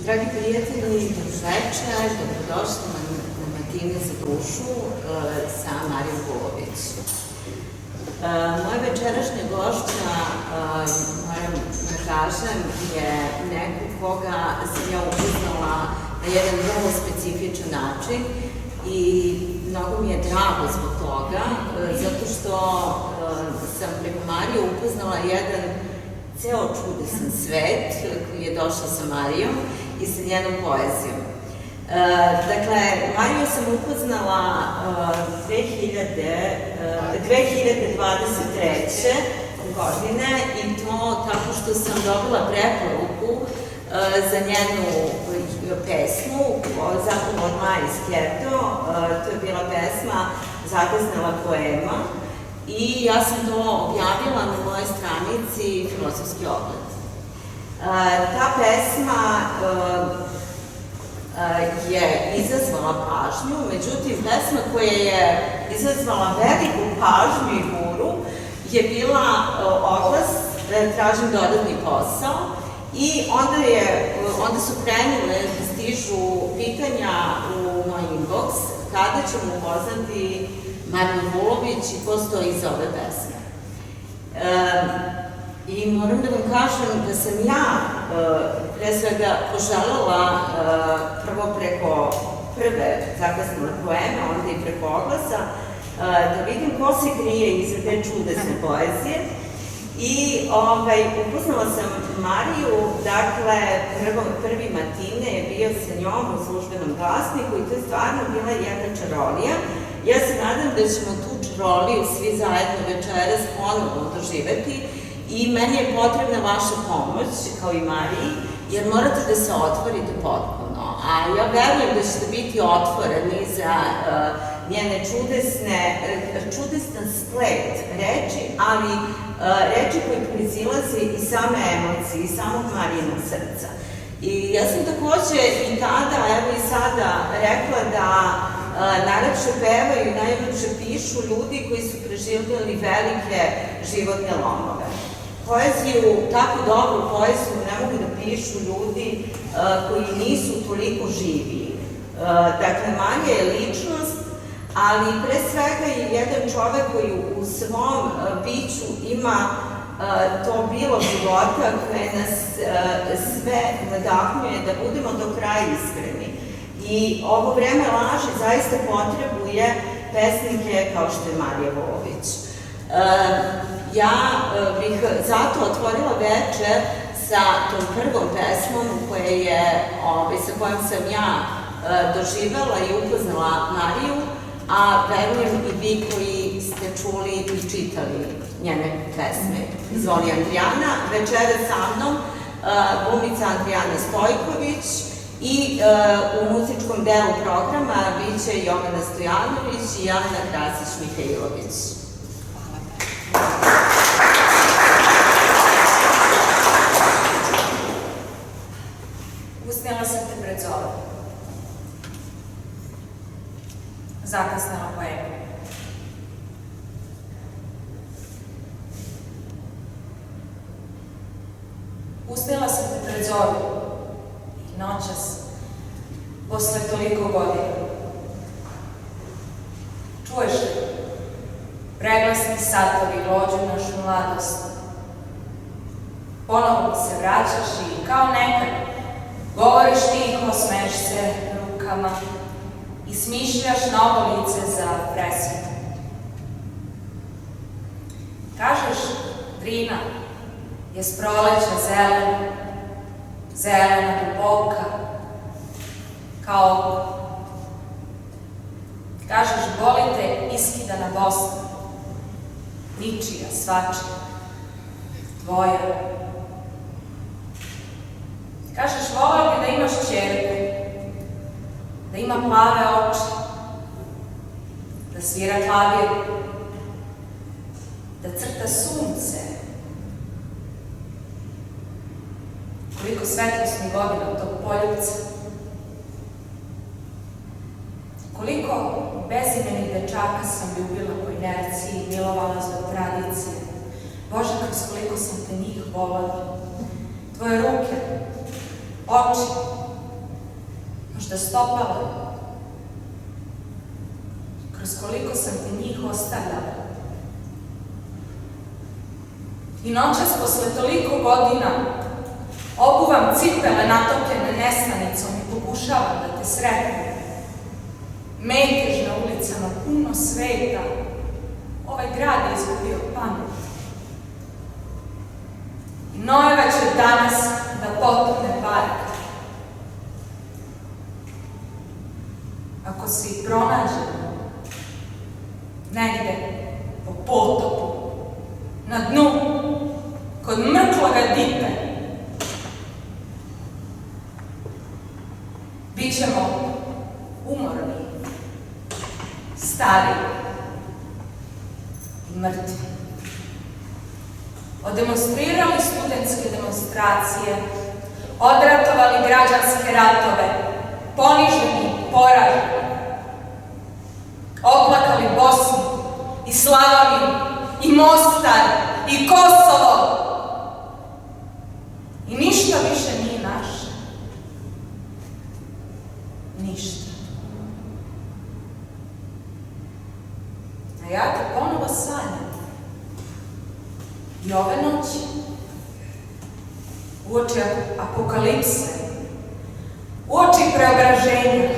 Dragi prijatelji, dobroveče, dobrodošli na Matine za dušu sa Marijom Vulović. Moja večerašnja gošća, moram da kažem, je neko koga sam ja upoznala na jedan vrlo specifičan način i mnogo mi je drago zbog toga, zato što sam preko Marije upoznala jedan ceo čudesan svet koji je došao sa Marijom i sa njenom poezijom. Dakle, Mariju sam upoznala 2023. godine i to tako što sam dobila preporuku za njenu pesmu Zakon od Maje Skerto. To je bila pesma Zakasnela poema i ja sam to objavila na mojoj stranici Filozofski ogled. Ta pesma je izazvala pažnju, međutim, pesma koja je izazvala veliku pažnju i buru je bila oglas Tražim dodatni posao i onda su krenule da stižu pitanja u moj inbox kada ćemo upoznati Mariju Vulović i ko stoji iza ove pesme. I moram da vam kažem da sam ja pre svega poželjela prvo preko prve zakasnele poeme, onda i preko oglasa, da vidim ko se krije iza te čudesne poezije. I upoznala sam Mariju, dakle, prvi matine je bio sa njom u Službenom glasniku i to je stvarno bila jedna čarolija. Ja se nadam da ćemo tu čaroliju svi zajedno večeras ponovno doživeti i meni je potrebna vaša pomoć, kao i Mariji, jer morate da se otvorite potpuno. A ja verujem da ćete biti otvoreni za njene čudesan splet reči, ali reči koje proizilaze iz same emocije, iz samog Marijinog srca. I ja sam takođe i tada, evo i sada, rekla da najlepše pevaju i najlepše pišu ljudi koji su preživljali velike životne lomove. Poeziju, tako dobru poeziju ne mogu da pišu ljudi koji nisu toliko živi. Dakle, Marija je ličnost, ali pre svega je jedan čovek koji u svom biću ima to bilo života koje nas sve nadahnjuje da budemo do kraja iskreni. I ovo vreme laži zaista potrebuje pesnike kao što je Marija Vulović. Ja bih zato otvorila večer sa tom prvom pesmom sa kojom sam ja doživela i upoznala Mariju, a verujem i vi koji ste čuli i čitali njene pesme. Izvoli Andrijana, večera sa mnom, glumica Andrijana Stojković i u muzičkom delu programa biće Jovana Stojanović i Jelena Krasić-Mihajlović. Usnjela sam te pred zorom. Zakasnela poema. Usnjela sam te pred zorom i noćas, posle toliko godina. Čuješ li? Preglasni satovi glođu našu mladost. Ponovo se vraćaš i kao nekad govoriš tiho, smeješ se rukama i smišljaš novo lice za presvetu. Kažeš, Drina je s proleća zelena, zelena duboka, kao oko. Kažeš, boli te iskidana Bosna, ničija, svačija, tvoja. Kažeš, voleo bi da imaš ćerku, da ima plave oči, da svira klavir, da crta sunce. Koliko svetlosnih godina od tog poljubca. Koliko bezimenih dečaka sam ljubila po inerciji, milovala zbog tradicije. Bože, kroz koliko sam te njih volela. Tvoje ruke, oči, Možda stopala. Kroz koliko sam ti njih ostavljala. I noćas posle toliko godina obuvam cipele natopljene nesanicom i pokušavam da te sretnem. Metež na ulicama, puno sveta. Ovaj grad je izgubio pamet. I Nojeva će danas da potone barka. Ako se i pronađe negde po potopu, na dnu, kod mrkloga dipe, bit ćemo umorni, stari i mrtvi. Odemonstrirali studentske demonstracije, odratovali građanske ratove, poniženi, poraženi, oplakali Bosnu i Slavoniju i Mostar i Kosovo. I ništa više nije naše. Ništa. A ja te ponovo sanjam. I ove noći, uoči apokalipse, uoči preobraženja,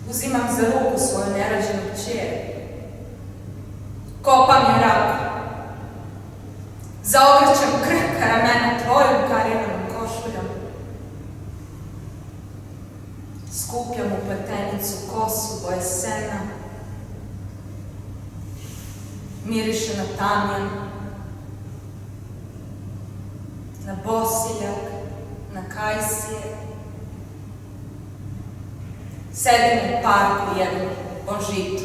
uzimam za ruku svoju nerođenu kćer, kopam je raku, zaogrćem krhka ramena tvojom kariranom košuljom, skupljam u pletenicu kosu boje sena, miriše na tamjan, na bosiljak, na kajsije. Sedim u parku jednom po žitu.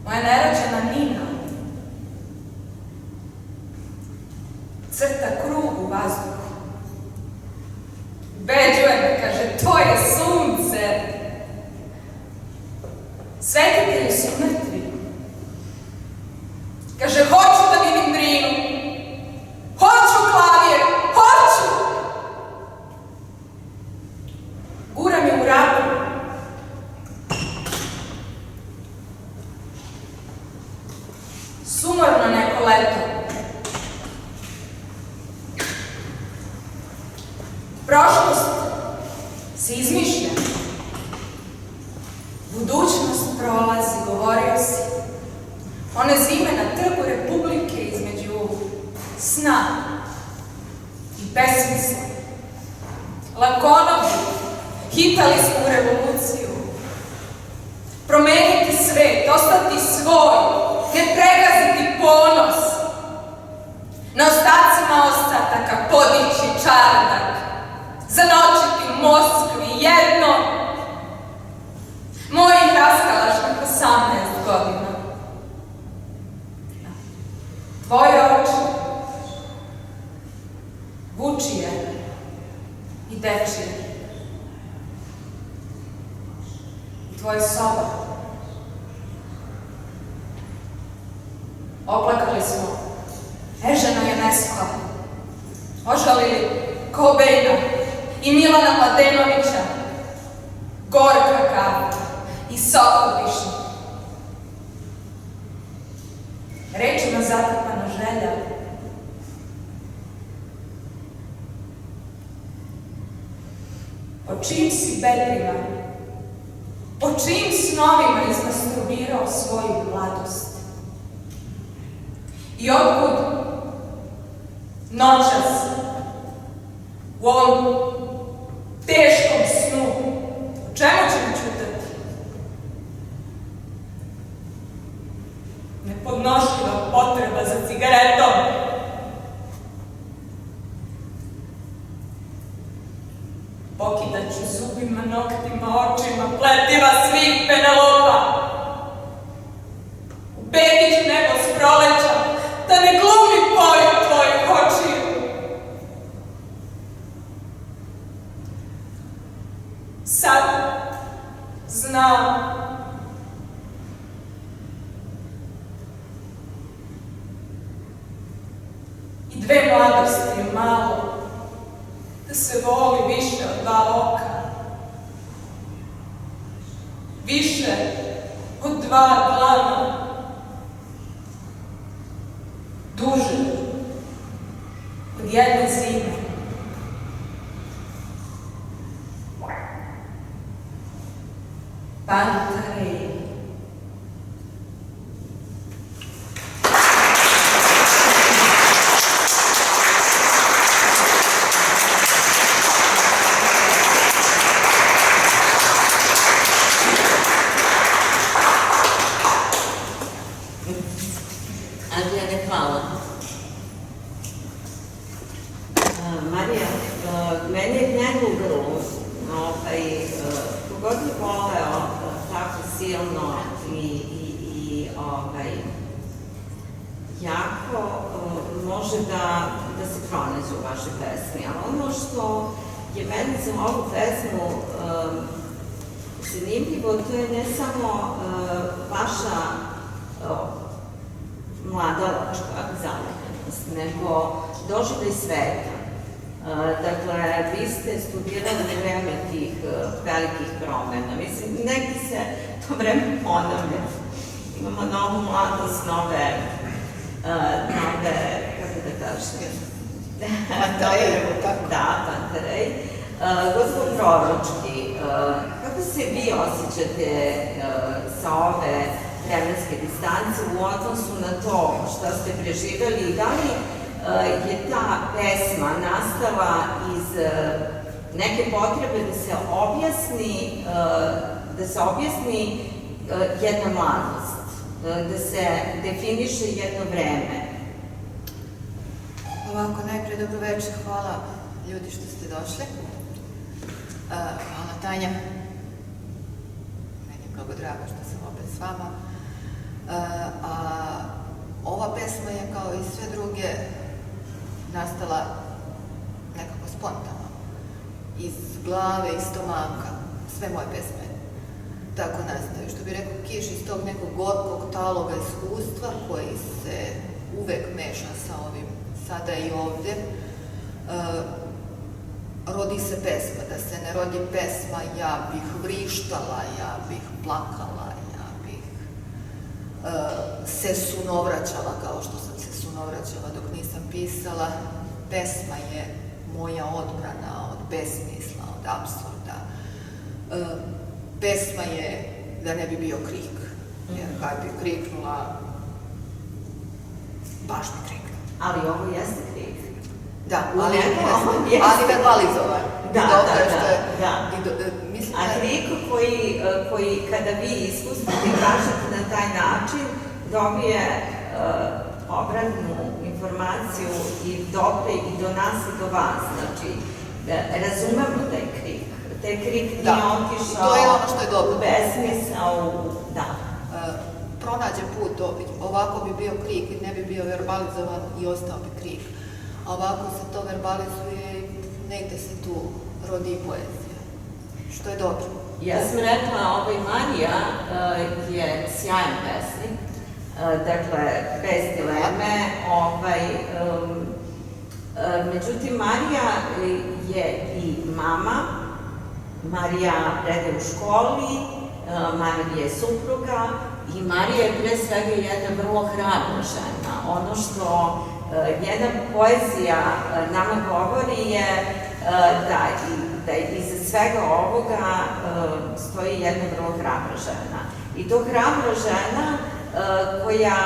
Moja nerođena Nina crta krug u vazduhu. Ubeđuje me, kaže, to je sunce. Svetitelji su mrtvi. Kaže, hoću da vidim Drinu. Hoću klavir, hoću! Guram je u raku. Sumorno neko leto. Prošlost se izmišlja. Budućnost prolazi, govorio si. One zime na Trgu Republike između sna i besmisla. Lakonovi, hitali smo u revoluciju. Promeniti svet, ostati svoj, ne pregaziti ponos. Na ostacima ostataka podići čardak, zanočiti Moskvi jedno. Mojih raskalašnih 18 godina. Tvoje oči, vučije i dečije. I tvoje soba. Oplakali smo Ežena Jenesko, ožalili Kobeina i Milana Mladenovića, gorka kava i sokol višnje. Rečima zatrpana želja. O čijim si bedrima, o čijim snovima izmasturbirao svoju mladost. I otkud noćas u ovom teškom snu, o čemu ćemo čutati? Nepodnošljiva potreba za cigaretom. Pokidaću zubima, noktima, očima, pletiva svih Penelopa. Ubedit ću nebo s proleća da ne glumi boju tvojih očiju. Sad znam. malo, da se voli više od dva oka, više od dva dlana, duže od jedne zime. Pantarej. Adriane, hvala. Marija, meni je gnjeg u grlu. Kogod je voleo tako silno i jako može da se pronađe u vašoj pesmi. Ali ono što je meni za ovu pesmu zanimljivo, to je ne samo vaša mladalačka zaljubljenost, nego doživljaj sveta. Dakle, vi ste studirali u vreme tih velikih promena. Mislim, negdje se to vreme ponavlja. Imamo novu mladost, nove, kako da kažem? Pantarej, tako? Da, Pantarej. Gospod Proročki, kako se vi osjećate sa ove vremenske distance u odnosu na to što ste preživeli i da li je ta pesma nastala iz neke potrebe da se objasni jedna mladost, da se definiše jedno vreme? Ovako, najprej dobro večer, hvala ljudi što ste došli. Hvala Tanja. Meni je mnogo drago što sam opet s vama. Ova pesma je kao i sve druge nastala nekako spontano. Iz glave, iz stomaka. Sve moje pesme tako nastaju. Što bi rekao Kiš, iz tog nekog gorkog taloga iskustva koji se uvek meša sa ovim sada i ovde. Rodi se pesma. Da se ne rodi pesma, ja bih vrištala, ja bih plakala, ja bih se sunovraćala kao što sam se sunovraćala dok nisam pisala. Pesma je moja odbrana od besmisla, od apsurda. Pesma je da ne bi bio krik. Jer kad bi kriknula, baš bi kriknula. Ali ovo jeste krik. Da, ali verbalizovan. Da. A krik koji kada vi ispustite i kažete na taj način, dobije obratnu informaciju i dopre i do nas i do vas. Znači, razumemo taj krik. Taj krik nije otišao. To je ono što je dobro. U besmisao, da. Pronađe put, ovako bi bio krik i ne bi bio verbalizovan i ostao bi krik. A ovako se to verbalizuje i negde se tu rodi i poezija. Što je dobro. Ja sam rekla, Marija je sjajan pesnik. Dakle, bez dileme. Međutim, Marija je i mama, Marija predaje u školi, Marija je supruga i Marija je pre svega jedna vrlo hrabra žena. Ono što njena poezija nama govori je da iza svega ovoga stoji jedna vrlo hrabra žena. I to hrabra žena koja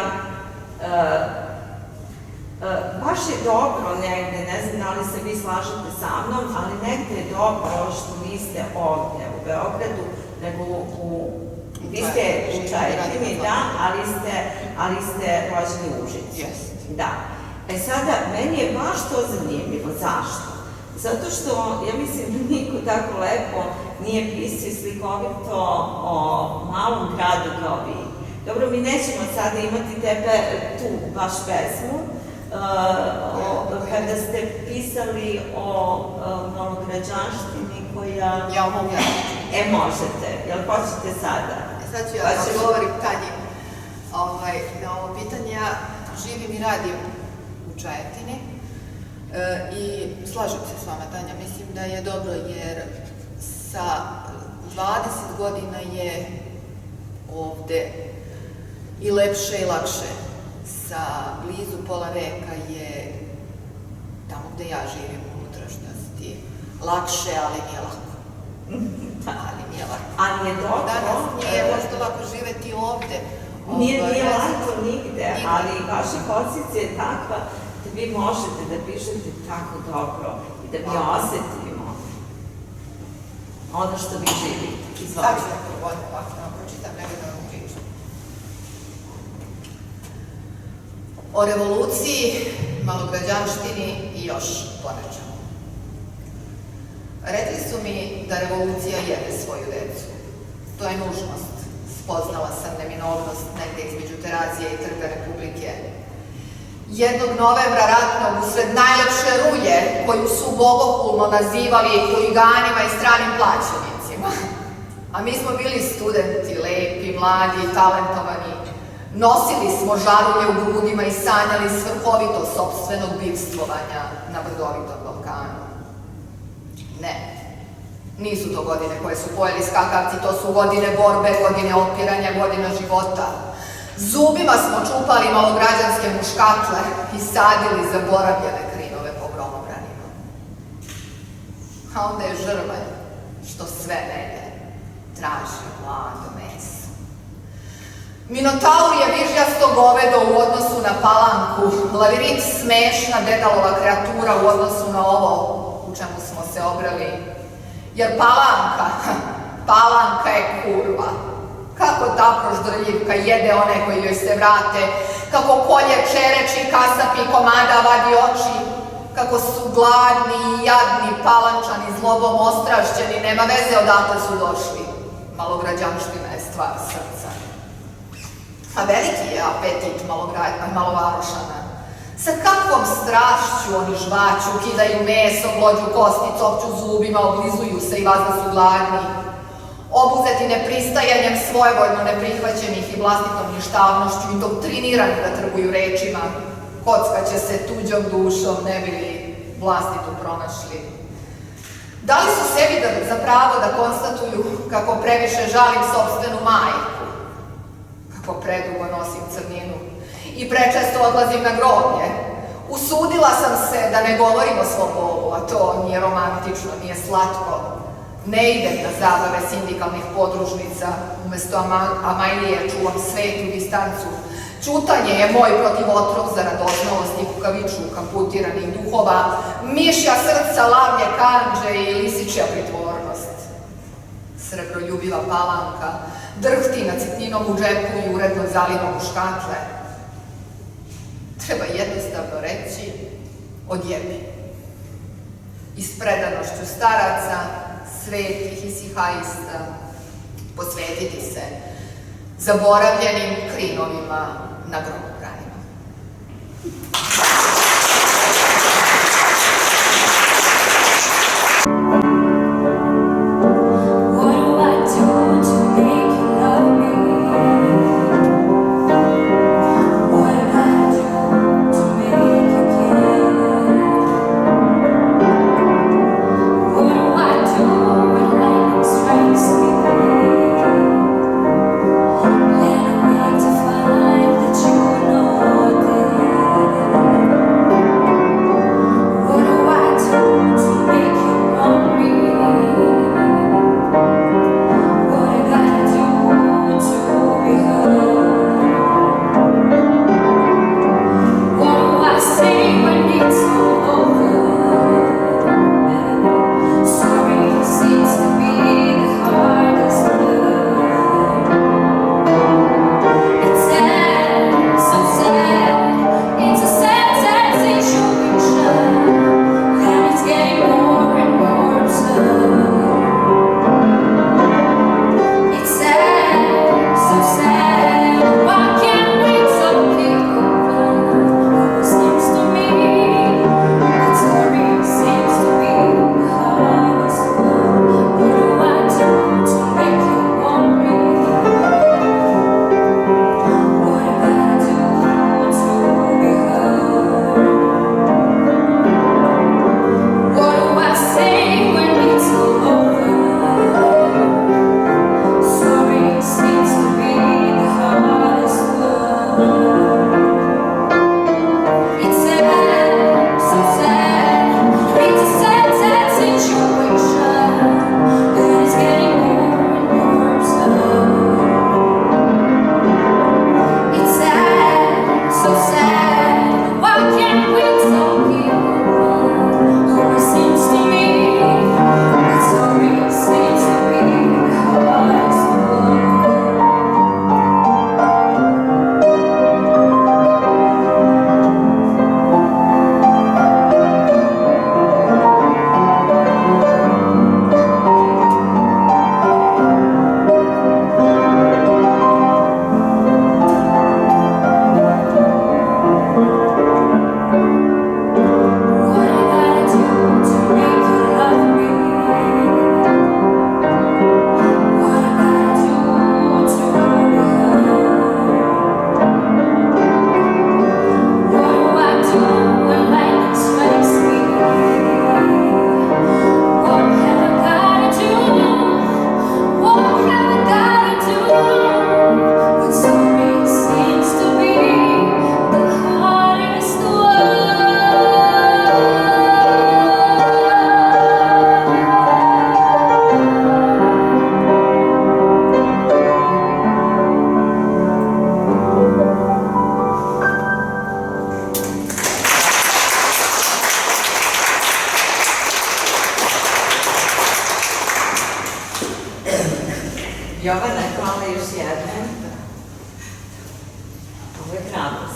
baš je dobro negde, ne znam da li se vi slažete sa mnom, ali negde je dobro što niste ovdje u Beogradu, nego vi ste u Čajetini, da, ali ste rođeni u Užicu. Da. E sada, meni je baš to zanimljivo. Zašto? Zato što, ja mislim da niko tako lepo nije pisao slikovito o malom gradu kao vi. Dobro, mi nećemo sada imati tebe tu baš pesmu, kada ste pisali o malograđanštini koja... Ja mogu. Možete. Jel hoćete sada? Sad ću ja da govorim Tanji na ovo pitanje. Ja živim i radim u Čajetini I slažem se s vama, Tanja, mislim da je dobro jer sa 20 godina je ovde i lepše i lakše. Sa blizu pola veka je tamo gde ja živim u unutrašnjosti lakše, ali nije lako. Ali nije lako. Ali je dobro. Danas nije možda lako živeti ovde. Nije lako nigde, ali vaša pozicija je takva da vi možete da pišete tako dobro i da mi osetimo ono što vi živite. Sad ću da provodim ovako, da vam pročitam, nego da vam pričam. O revoluciji, malograđanštini i još ponečemu. Rekli su mi da revolucija jede svoju decu. To je nužnost. Spoznala sam neminovnost negde između Terazije i Trga Republike. Jednog novembra ratnog usred najlepše rulje, koju su bogohulno nazivali huliganima i stranim plaćenicima. A mi smo bili studenti, lepi, mladi i talentovani. Nosili smo žarulje u grudima i sanjali svrhovito sopstvenog bivstvovanja na brdovitom Balkanu. Ne. Nisu to godine koje su pojeli skakavci, to su godine borbe, godine opiranja, godina života. Zubima smo čupali malograđanske muškatle i sadili zaboravljene krinove po gromobranima. A onda je žrvanj, što sve nege, traži mlado meso. Minotaur je vižljasto govedo u odnosu na palanku, lavirint smešna dedalova kreatura u odnosu na ovo u čemu smo se obrali. Jer palanka je kurva. Kako ta proždrljivka jede one koji joj se vrate, kako kolje čereči, kasapi komada vadi oči, kako su gladni i jadni palančani zlobom ostrašćeni, nema veze odakle su došli. Malograđanština je stvar srca. A veliki je apetit malovarošana. Sa kakvom strašću oni žvaću, kidaju meso, glođu kosti, copću zubima, oblizuju se i vazda su gladni. Obuzeti nepristajanjem svojevoljno neprihvaćenih i vlastitom ništavnošću, indoktrinirani da trguju rečima, kockaće se tuđom dušom, ne bi li vlastitu pronašli. Dali su sebi za pravo da konstatuju kako previše žalim sopstvenu majku, kako predugo nosim crninu i prečesto odlazim na groblje. Usudila sam se da ne govorim o svom bolu, a to nije romantično, nije slatko. Ne idem na zabave sindikalnih podružnica, umesto Amajlije čuvam svetu distancu. Ćutanje je moj protivotrov za radoznalost i kukavičluka putiranih duhova, mišja srca, lavlje kanđe i lisičja pritvornost. Srebroljubiva palanka drhti nad sitninom u džepu i uredno zalinom u škatle. Treba jednostavno reći odjebi. I s predanošću staraca, svetih i sihaista, posvetiti se zaboravljenim krinovima na gromobranima. To find that you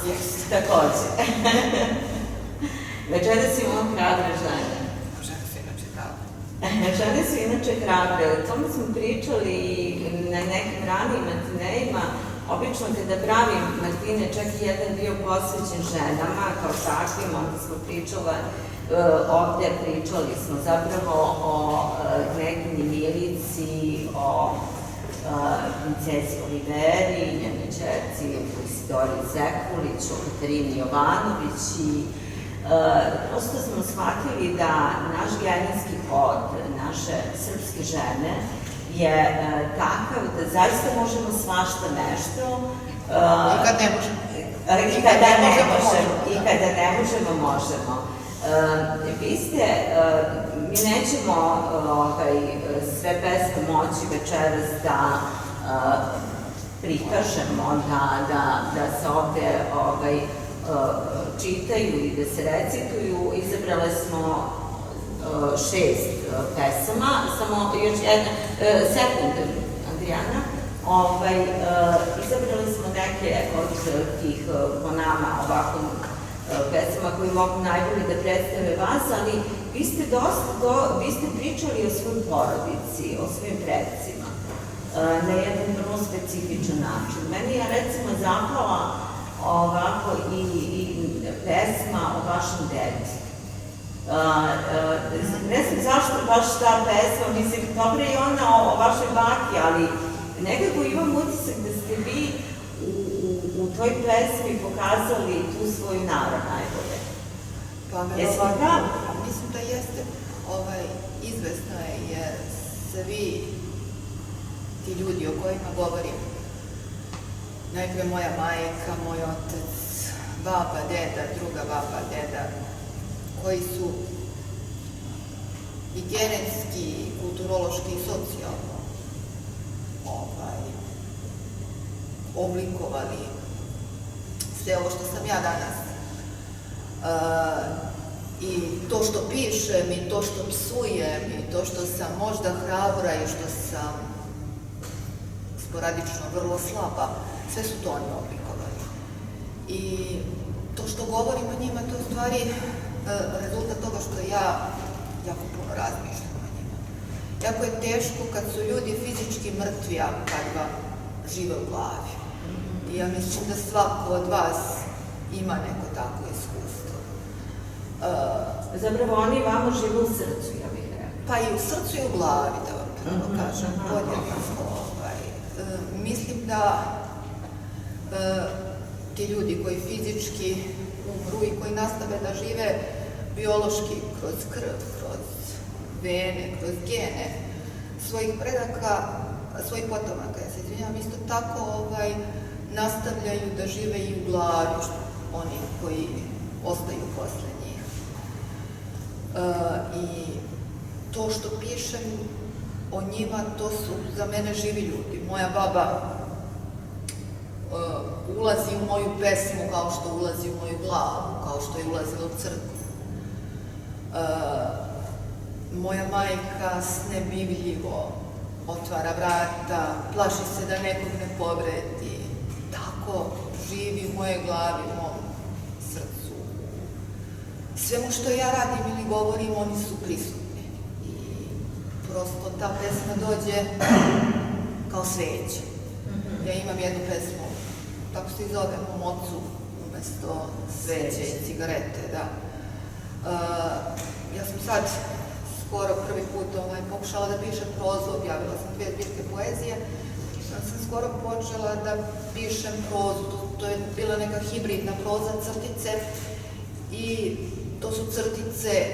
Jeste. Takođe. Večeras imamo hrabre žene. Žene su inače hrabre. Žene su inače hrabre. O tome smo pričali na nekim ranijim matinejima. Obično kada pravim matine, čak i jedan dio posvećen ženama, kao takvim, onda smo pričali smo zapravo o Knjeginji Milici, o princezi Oliveri, njenoj ćerci Isidori Zekulić, o Katarini Jovanović i prosto smo shvatili da naš genetski kod, naše srpske žene je takav da zaista možemo svašta nešto. I kad ne možemo. I kada ne možemo, možemo. Mi nećemo sve pesme moći večeras da prikažemo, da se ovde čitaju i da se recituju. Izabrale smo 6 pesama, samo još jedna, sekund, Adriana. Izabrali smo neke od tih, po nama, ovako, pesama koji mogu najbolje da predstave vas, ali vi ste pričali o svojoj porodici, o svojim predsima, na jedan vrlo specifičan način. Meni je, recimo, zapala ovako i pesma o vašem dedi. Ne znam zašto baš ta pesma, mislim, dobro je ona o vašoj baki, ali nekako imam utisak da ste vi u toj pesmi pokazali tu svoju narav najbolje. Pa mislim da jeste izvesno je, jer svi ti ljudi o kojima govorim, najprije moja majka, moj otac, baba, deda, druga baba, deda, koji su i genetski, i kulturološki, i socijalno oblikovali sve ovo što sam ja danas. I to što pišem, i to što psujem, i to što sam možda hrabra, i što sam sporadično vrlo slaba, sve su to oni oblikovali. I to što govorim o njima, to je u stvari rezultat toga što ja jako puno razmišljam o njima. Jako je teško kad su ljudi fizički mrtvi, a kad vam žive u glavi. I ja mislim da svako od vas ima neko takvo iskustvo. Zapravo oni vama žive u srcu, ja bih rekla. Pa i u srcu i u glavi, da vam pravo kažem. Mislim da ti ljudi koji fizički umru i koji nastave da žive biološki kroz krv, kroz vene, kroz gene svojih predaka, svojih potomaka, ja se izvinjam, isto tako nastavljaju da žive i u glavi oni koji ostaju posle njih. I to što pišem o njima, to su za mene živi ljudi. Moja baba ulazi u moju pesmu kao što ulazi u moju glavu, kao što je ulazila u crkvu. Moja majka snebivljivo otvara vrata, plaši se da nekog ne povredi. Tako živi u mojoj glavi, u mom srcu. Svemu što ja radim ili govorim, oni su prisutni. I prosto ta pesma dođe kao sveće. Ja imam jednu pesmu, tako se i zove, mom ocu, umesto sveće i cigarete, da. Ja sam sad skoro prvi put pokušala da pišem prozu, objavila sam 2 zbirke poezije, sam skoro počela da pišem prozu, to je bila neka hibridna proza, crtice, i to su crtice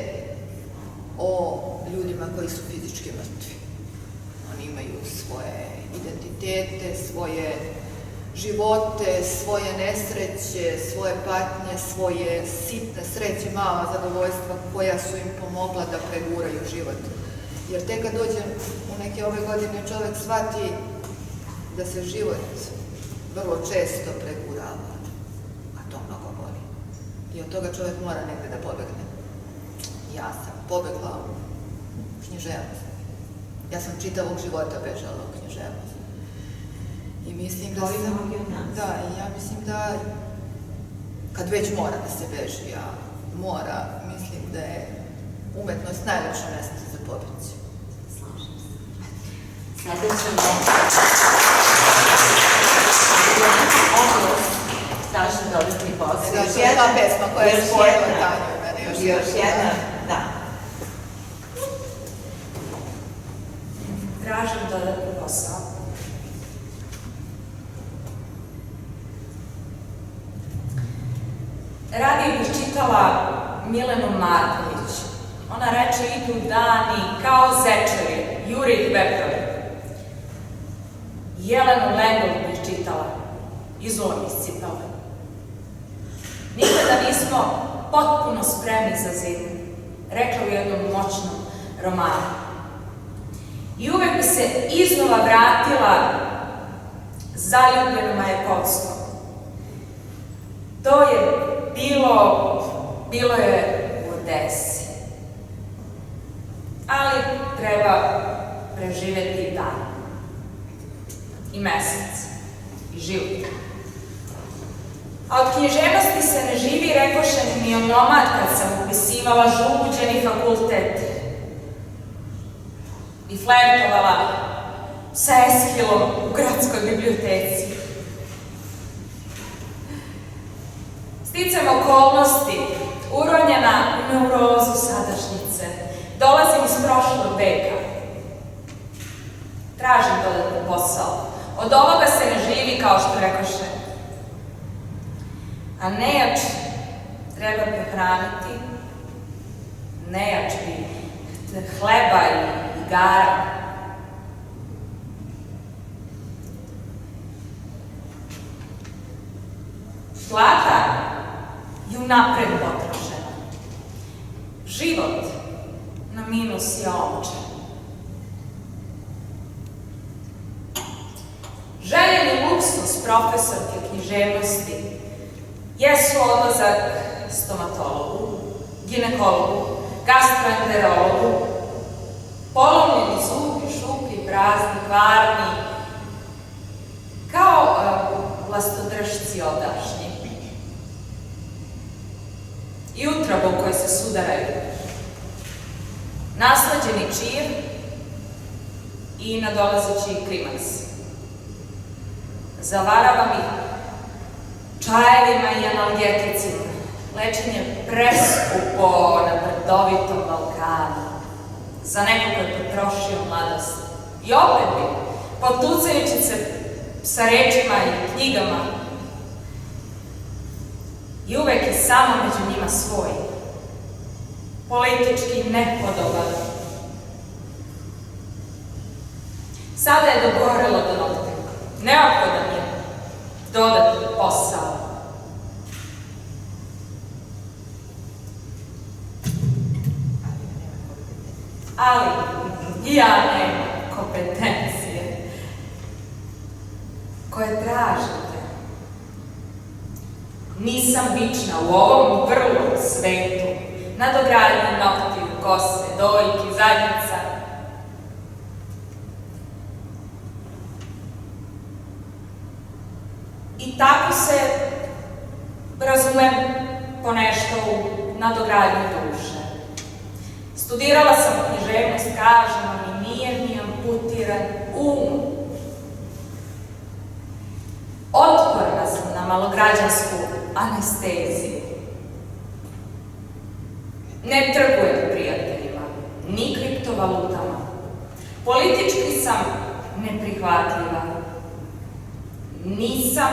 o ljudima koji su fizički mrtvi. Oni imaju svoje identitete, svoje živote, svoje nesreće, svoje patnje, svoje sitne sreće, mala zadovoljstva koja su im pomogla da preguraju život. Jer tek kad dođem u neke ove godine, čovek shvati da se život vrlo često pregurava, a to mnogo boli. I od toga čovek mora negde da pobegne. Ja sam pobegla u književnost. Ja sam čitavog života bežala u književnost. I mislim da sam... Da, i ja mislim da kad već mora da se beži, a mora, mislim da je umetnost najlepše mesto za pobeći. Slažem se. Sada ćemo tačno dodatni posao. Još jedna pesma koja je spojila Tanju i mene. Još jedna, da. Tražim dodatni posao. Radije bih čitala Milenu Marković. Ona reče, idu dani kao zečeri, jure ih vetrovi. Jelenu Lengol bih čitala, izulom iz cipele. Nikada nismo potpuno spremni za zid, rekla u jednom moćnom romanu. I uvek bi se iznova vratila zaljubljeno Majakovskom. To je bilo je u Odesi. Ali treba preživeti i dan. I mesec. I život. A od književnosti se ne živi, rekoše mi onomad kad sam upisivala žuđeni fakultet i flertovala sa Eskilom u gradskoj biblioteci. Sticam okolnosti, uronjena u neurozu sadašnjice, dolazim iz prošlog veka. Tražim dodatni posao. Od ovoga se ne živi, kao što rekoše. A nejač treba prehraniti, nejač bi hleba i igara. Zlata je unapred potrošena. Život na minus je omčen. Željeni luksuz profesorke književnosti jesu odlazak stomatologu, ginekologu, gastroenterologu, polomljeni zubi, šuplji, prazni, kvarni, kao vlastodržci odašnji. I utroba u kojoj se sudaraju. Naslađeni čir i nadolazeći klimaks. Zavaravam ih čajevima i analgeticima. Lečenje preskupo na brdovitom Balkanu. Za neko ko je potrošio mladost. I opet bi, potucajući se sa rečima i knjigama, i uvek je samo među njima svoj, politički nepodoban. Sada je dogorelo do nokte. Neophodan je dodatni posao. Ali ja nemam kompetencije koje tražite. Nisam vična u ovom vrlom svetu, nadogradnji noktiju, kose, dojki, zadnjica. I tako se razumem ponešto u nadogradnju duše. Studirala sam književnost, kažem, ali nije mi amputiran um. Otporna sam na malograđansku anesteziju. Ne trgujem prijateljima, ni kriptovalutama. Politički sam neprihvatljiva. Nisam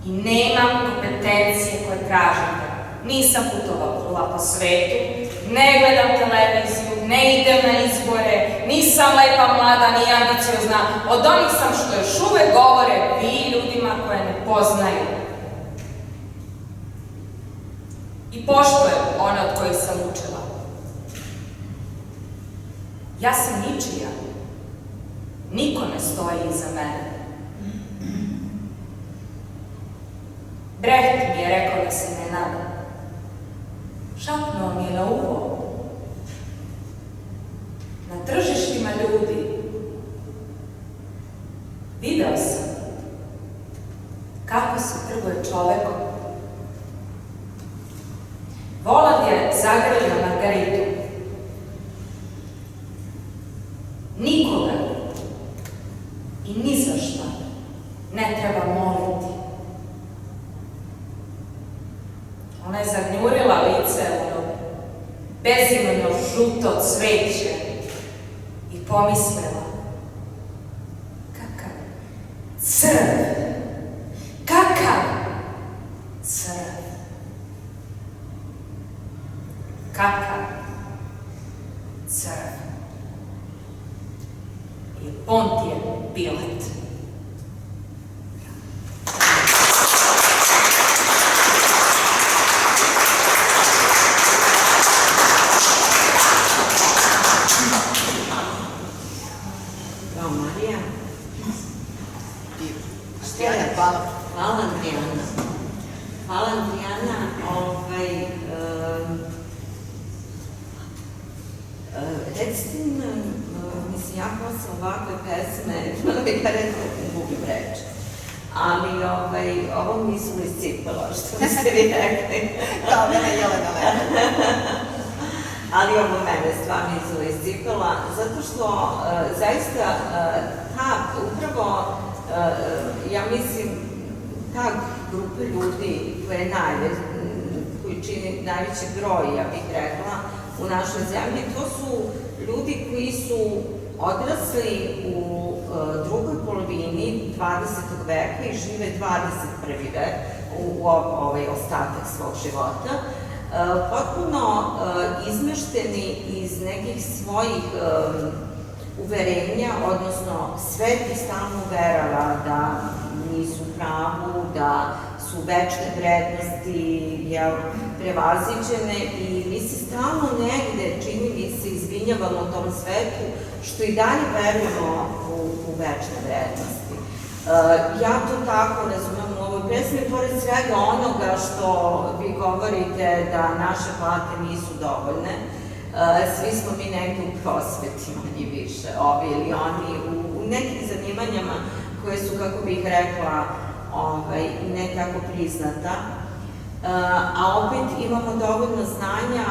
i nemam kompetencije koje tražite. Nisam putovala po svetu, ne gledam televiziju, ne idem na izbore, nisam lepa, mlada, ni ambiciozna. Od onih sam što još uvek govore vi ljudima koje ne poznaju. I poštujem one od kojih sam učila. Ja sam ničija. Niko ne stoji iza mene. Brecht mi je rekao da se ne nadam. Šapnuo mi je na uvo. Na tržištima ljudi video sam kako se trguje čovekom Volan je zagrlio Margaritu. Nikoga i ni za šta ne treba moliti. Ona je zagnjurila lice ono bezimeno žuto cveće i pomislila: kakav crv, kakav crv, kakav crv. I Pontije Pilat. Hvala, Andrijana. Hvala, Andrijana. Recite nam, mislim, ja posle ovakve pesme, ja redko gubim reč, ali ovo mi su iz cipela, što ste vi rekli. Kao mene Jelena Lena. Ali ovo mene stvarno iz cipela, zato što zaista upravo, ja mislim, ta grupa ljudi koji čini najveći broj, ja bih rekla, u našoj zemlji, to su ljudi koji su odrasli u drugoj polovini 20. veka i žive 21. vek u ostatak svog života, potpuno izmešteni iz nekih svojih uverenja, odnosno svet ih stalno uverava da nisu u pravu, da su večne vrednosti prevaziđene i mi se stalno negde, čini mi se, izvinjavamo u tom svetu, što i dalje verujemo u večne vrednosti. Ja to tako razumem u ovoj pesmi, pored svega onoga što vi govorite da naše plate nisu dovoljne, svi smo mi negde u prosveti, manje više, ovi ili oni, u nekim zanimanjama koje su, kako bih rekla, ne tako priznata, a opet imamo dovoljno znanja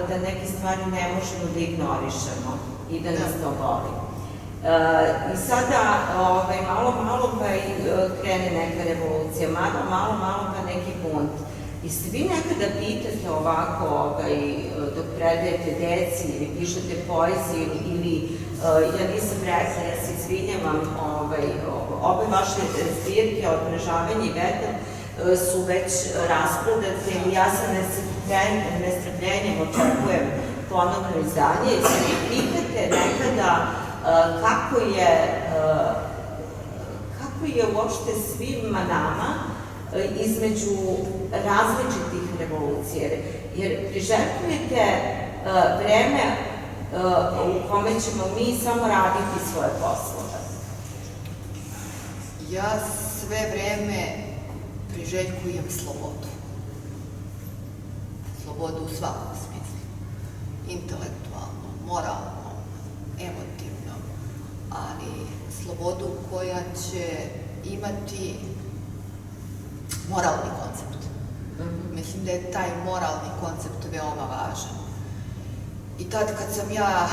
da neke stvari ne možemo da ignorišemo i da nas to boli. I sada malo pa krene neka revolucija, malo pa neki bunt. Jeste vi nekada pitate ovako, dok predajete deci ili pišete poeziju ili, ja nisam rekla, ja se izvinjavam, ove vaše zbirke, Odmrežavanje i Vetar, su već rasprodate i ja sa nestrpljenjem očekujem ponovno izdanje. Jeste vi pitate nekada kako je uopšte svima nama između različitih revolucija, jer priželjkujete vreme u kome ćemo mi samo raditi svoje poslove. Ja sve vreme priželjkujem slobodu. Slobodu u svakom smislu. Intelektualno, moralno, emotivno, ali slobodu koja će imati moralni koncept. Mislim da je taj moralni koncept veoma važan. I tad kad sam ja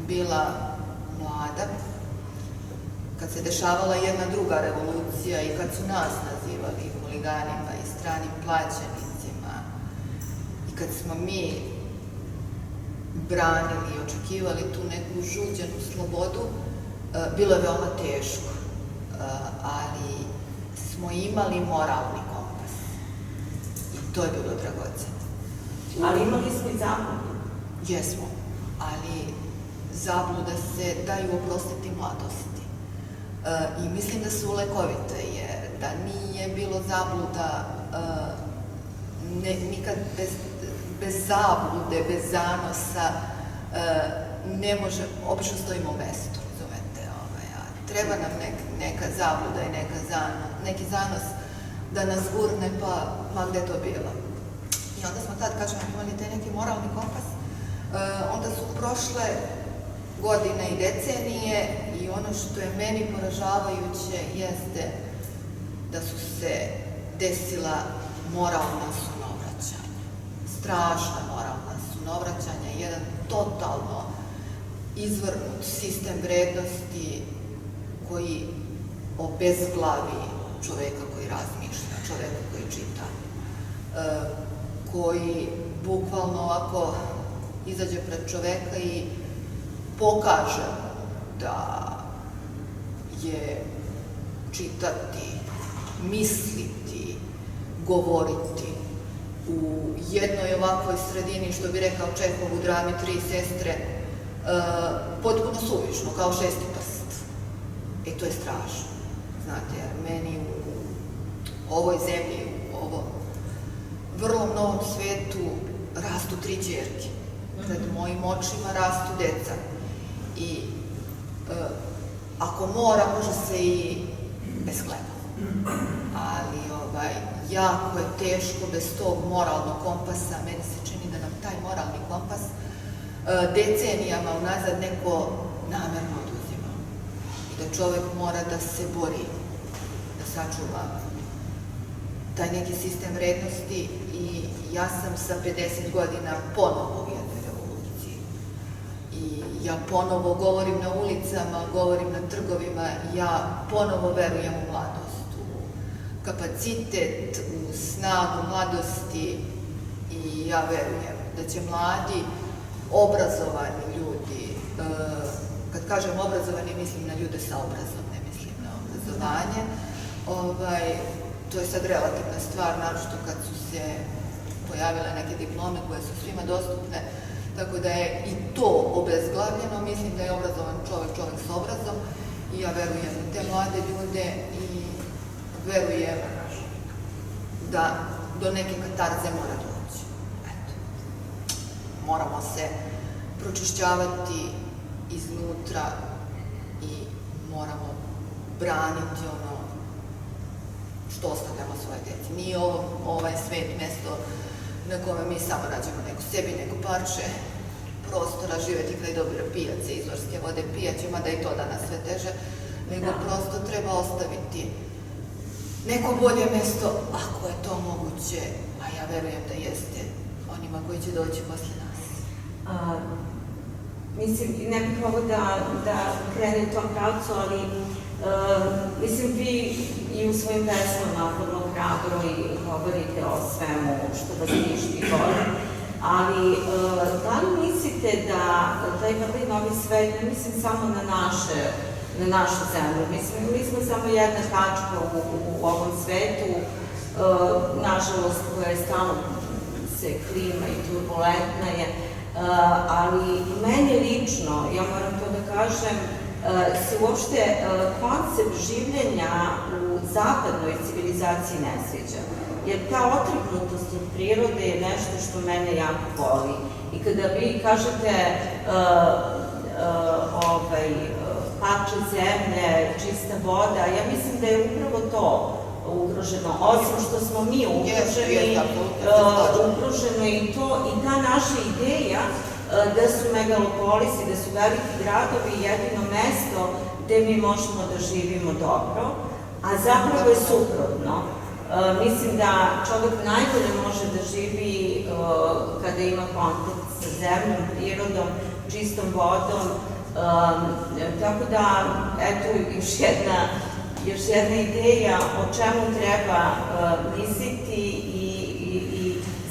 bila mlada, kad se dešavala jedna druga revolucija i kad su nas nazivali huliganima i stranim plaćenicima i kad smo mi branili i očekivali tu neku žuđenu slobodu, bilo je veoma teško, ali smo imali moralni kompas i to je bilo dragoceno. Ali imali smo i zabludu. Jesmo, ali zabluda se daju oprostiti mladosti. I mislim da su lekovite, jer da nije bilo zabluda, nikad bez zablude, bez zanosa, ne može, obično stojimo u mestu, razumete, treba nam neka zabluda i neki zanos da nas gurne, pa ma gde to bilo. I onda smo tad, kažem, imali taj neki moralni kompas, onda su prošle godine i decenije i ono što je meni poražavajuće jeste da su se desila moralna sunovraćanja. strašna moralna sunovraćanja, jedan totalno izvrnut sistem vrednosti koji obezglavi čoveka koji razmišlja, čoveka koji čita, koji bukvalno ovako izađe pred čoveka i pokaže da je čitati, misliti, govoriti u jednoj ovakvoj sredini, što bi rekao Čehov u drami Tri sestre, potpuno suvišno, kao šesti prst. To je strašno. Znate, jer meni u ovoj zemlji, u ovom vrlo mnogom svetu rastu 3 ćerke. Pred mojim očima rastu deca. I ako mora, može se i bez hleba. Ali jako je teško bez tog moralnog kompasa. Meni se čini da nam taj moralni kompas decenijama unazad neko namerno oduzima. I da čovek mora da se bori, da sačuva taj neki sistem vrednosti. I ja sam sa 50 godina ponovo u jednoj revoluciji. I ja ponovo govorim na ulicama, govorim na trgovima, ja ponovo verujem u mladost, u kapacitet, u snagu mladosti i ja verujem da će mladi, obrazovani ljudi, kad kažem obrazovani, mislim na ljude sa obrazom, ne mislim na obrazovanje, to je sad relativna stvar, naročito kad su se pojavile neke diplome koje su svima dostupne, tako da je i to obezglavljeno. Mislim da je obrazovan čovek s obrazom i ja verujem u te mlade ljude i verujem da do neke katarze mora doći. Moramo se pročišćavati iznutra i moramo braniti ono što ostavljamo svoje deci. Nije ovaj svet mesto na kome mi samo rađemo neko sebi, neko parče prostora, živeti kraj dobre pijace, izvorske vode, pijaće, mada i to danas sve teže, nego prosto treba ostaviti neko bolje mesto, ako je to moguće, a ja verujem da jeste, onima koji će doći posle nas. Mislim, ne bih ovo da krene u tom pravcu, ali mislim, vi i u svojim pesmama vrlo hrabro i govorite o svemu što vas tišti i voli, ali da li mislite da taj vrli novi svet, ne mislim samo na našu zemlju, mi smo samo jedna tačka u ovom svetu, nažalost, koja je stalno se klima i turbulentna je, ali meni lično, ja moram to da kažem, se uopšte koncept življenja u zapadnoj civilizaciji ne sviđa. Jer ta otrgnutost od prirode je nešto što mene jako boli. I kada vi kažete parče zemlje, čista voda, ja mislim da je upravo to ugroženo. Osim što smo mi ugroženo i to, i ta naša ideja da su megalopolisi, da su veliki gradovi jedino mesto gde mi možemo da živimo dobro, a zapravo je suprotno. Mislim da čovek najbolje može da živi kada ima kontakt sa zemljom, prirodom, čistom vodom, tako da, eto, još jedna ideja o čemu treba misliti i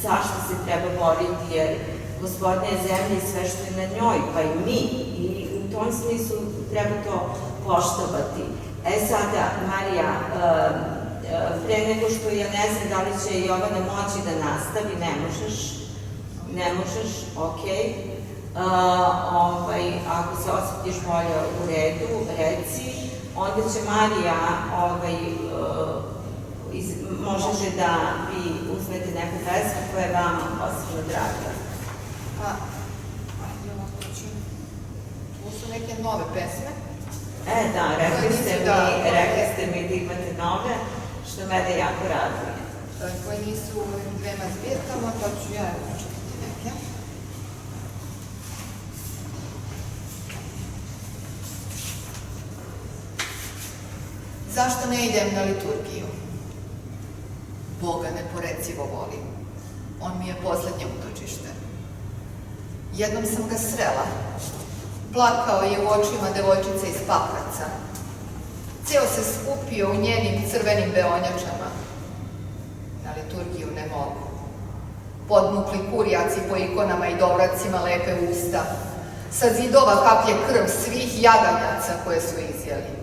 zašto se treba boriti, jer Gospodnja je zemlja i sve što je na njoj, pa i mi, i u tom smislu treba to poštovati. Sada, Marija, pre nego što ja ne znam da li će Jovana moći da nastavi, ne možeš, okej. Ako se osjetiš bolje u redu, reci, onda će Marija, možete da vi uzmete neku pesmu koja je vama posebno draga. Ovo su neke nove pesme. Da, rekli ste mi da imate nove, što mene jako raduje. Koje nisu u ovim dvema zbirkama, pa ću ja učitati neke. Zašto ne idem na liturgiju? Boga neporecivo volim. On mi je poslednje utočište. Jednom sam ga srela. Plakao je u očima devojčice iz Pakraca. Ceo se skupio u njenim crvenim beonjačama. Na liturgiju ne mogu. Podmukli kurjaci po ikonama i dovracima lepe usta. Sa zidova kaplje krv svih jaganjaca koje su izjeli.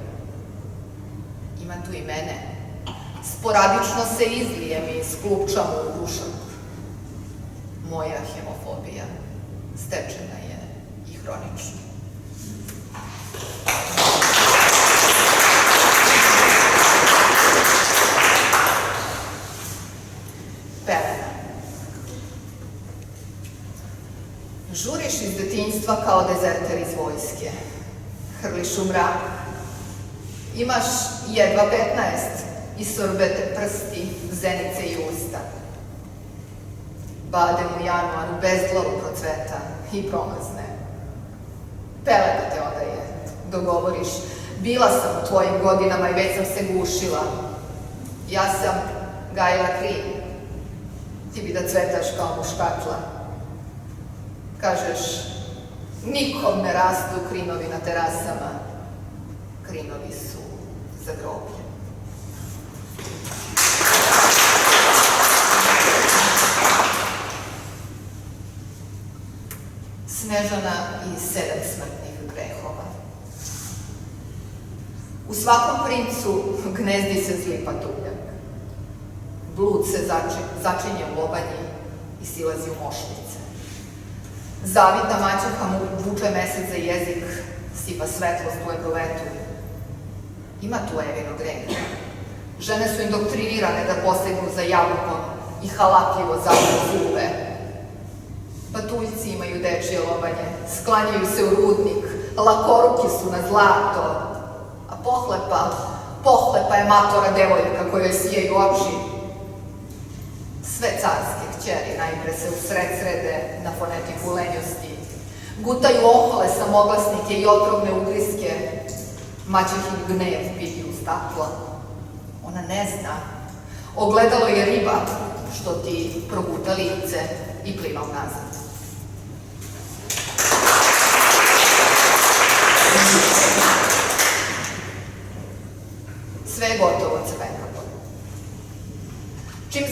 Ima tu i mene. Sporadično se izlijem i sklupčam u dušak. Moja hemofobija stečena je i hronična. Pelena. Žuriš iz detinjstva kao dezerter iz vojske. Hrliš u mrak. Imaš jedva 15 i sorbete prsti, zenice i usta. Badem u januaru bezglavu procveta i promrzne. Pelena te odaje, dogovoriš. Bila sam u tvojim godinama i već sam se gušila. Ja sam gajila krin. Ti bi da cvetaš kao muškatla. Kažeš, nikom ne rastu krinovi na terasama. Krinovi su za groblje. Snežana i 7 smrtnih grehova. U svakom princu gnezdi se zli patuljak. Blud se začinje u lobanji i silazi u mošnice. Zavidna maćeha mu vuče mesec za jezik, sipa svetlost u ebrovetu. Ima tu Evino greha. Žene su indoktrinirane da posegnu za jabukom i halapljivo zaviju zube. Patuljci imaju dečije lobanje, sklanjaju se u rudnik, lakoruki su na zlato, a pohlepa je matora devojka kojoj sijaju oči. Sve carske kćeri najpre se usred srede na fonetiku lenjosti, gutaju ohole samoglasnike i otrovne ugriske, maćehin gnev piti u stakla. Ona ne zna, ogledalo je riba što ti proguta lice i pliva nazad. Sve je gotovo, Crvenkapo. Čim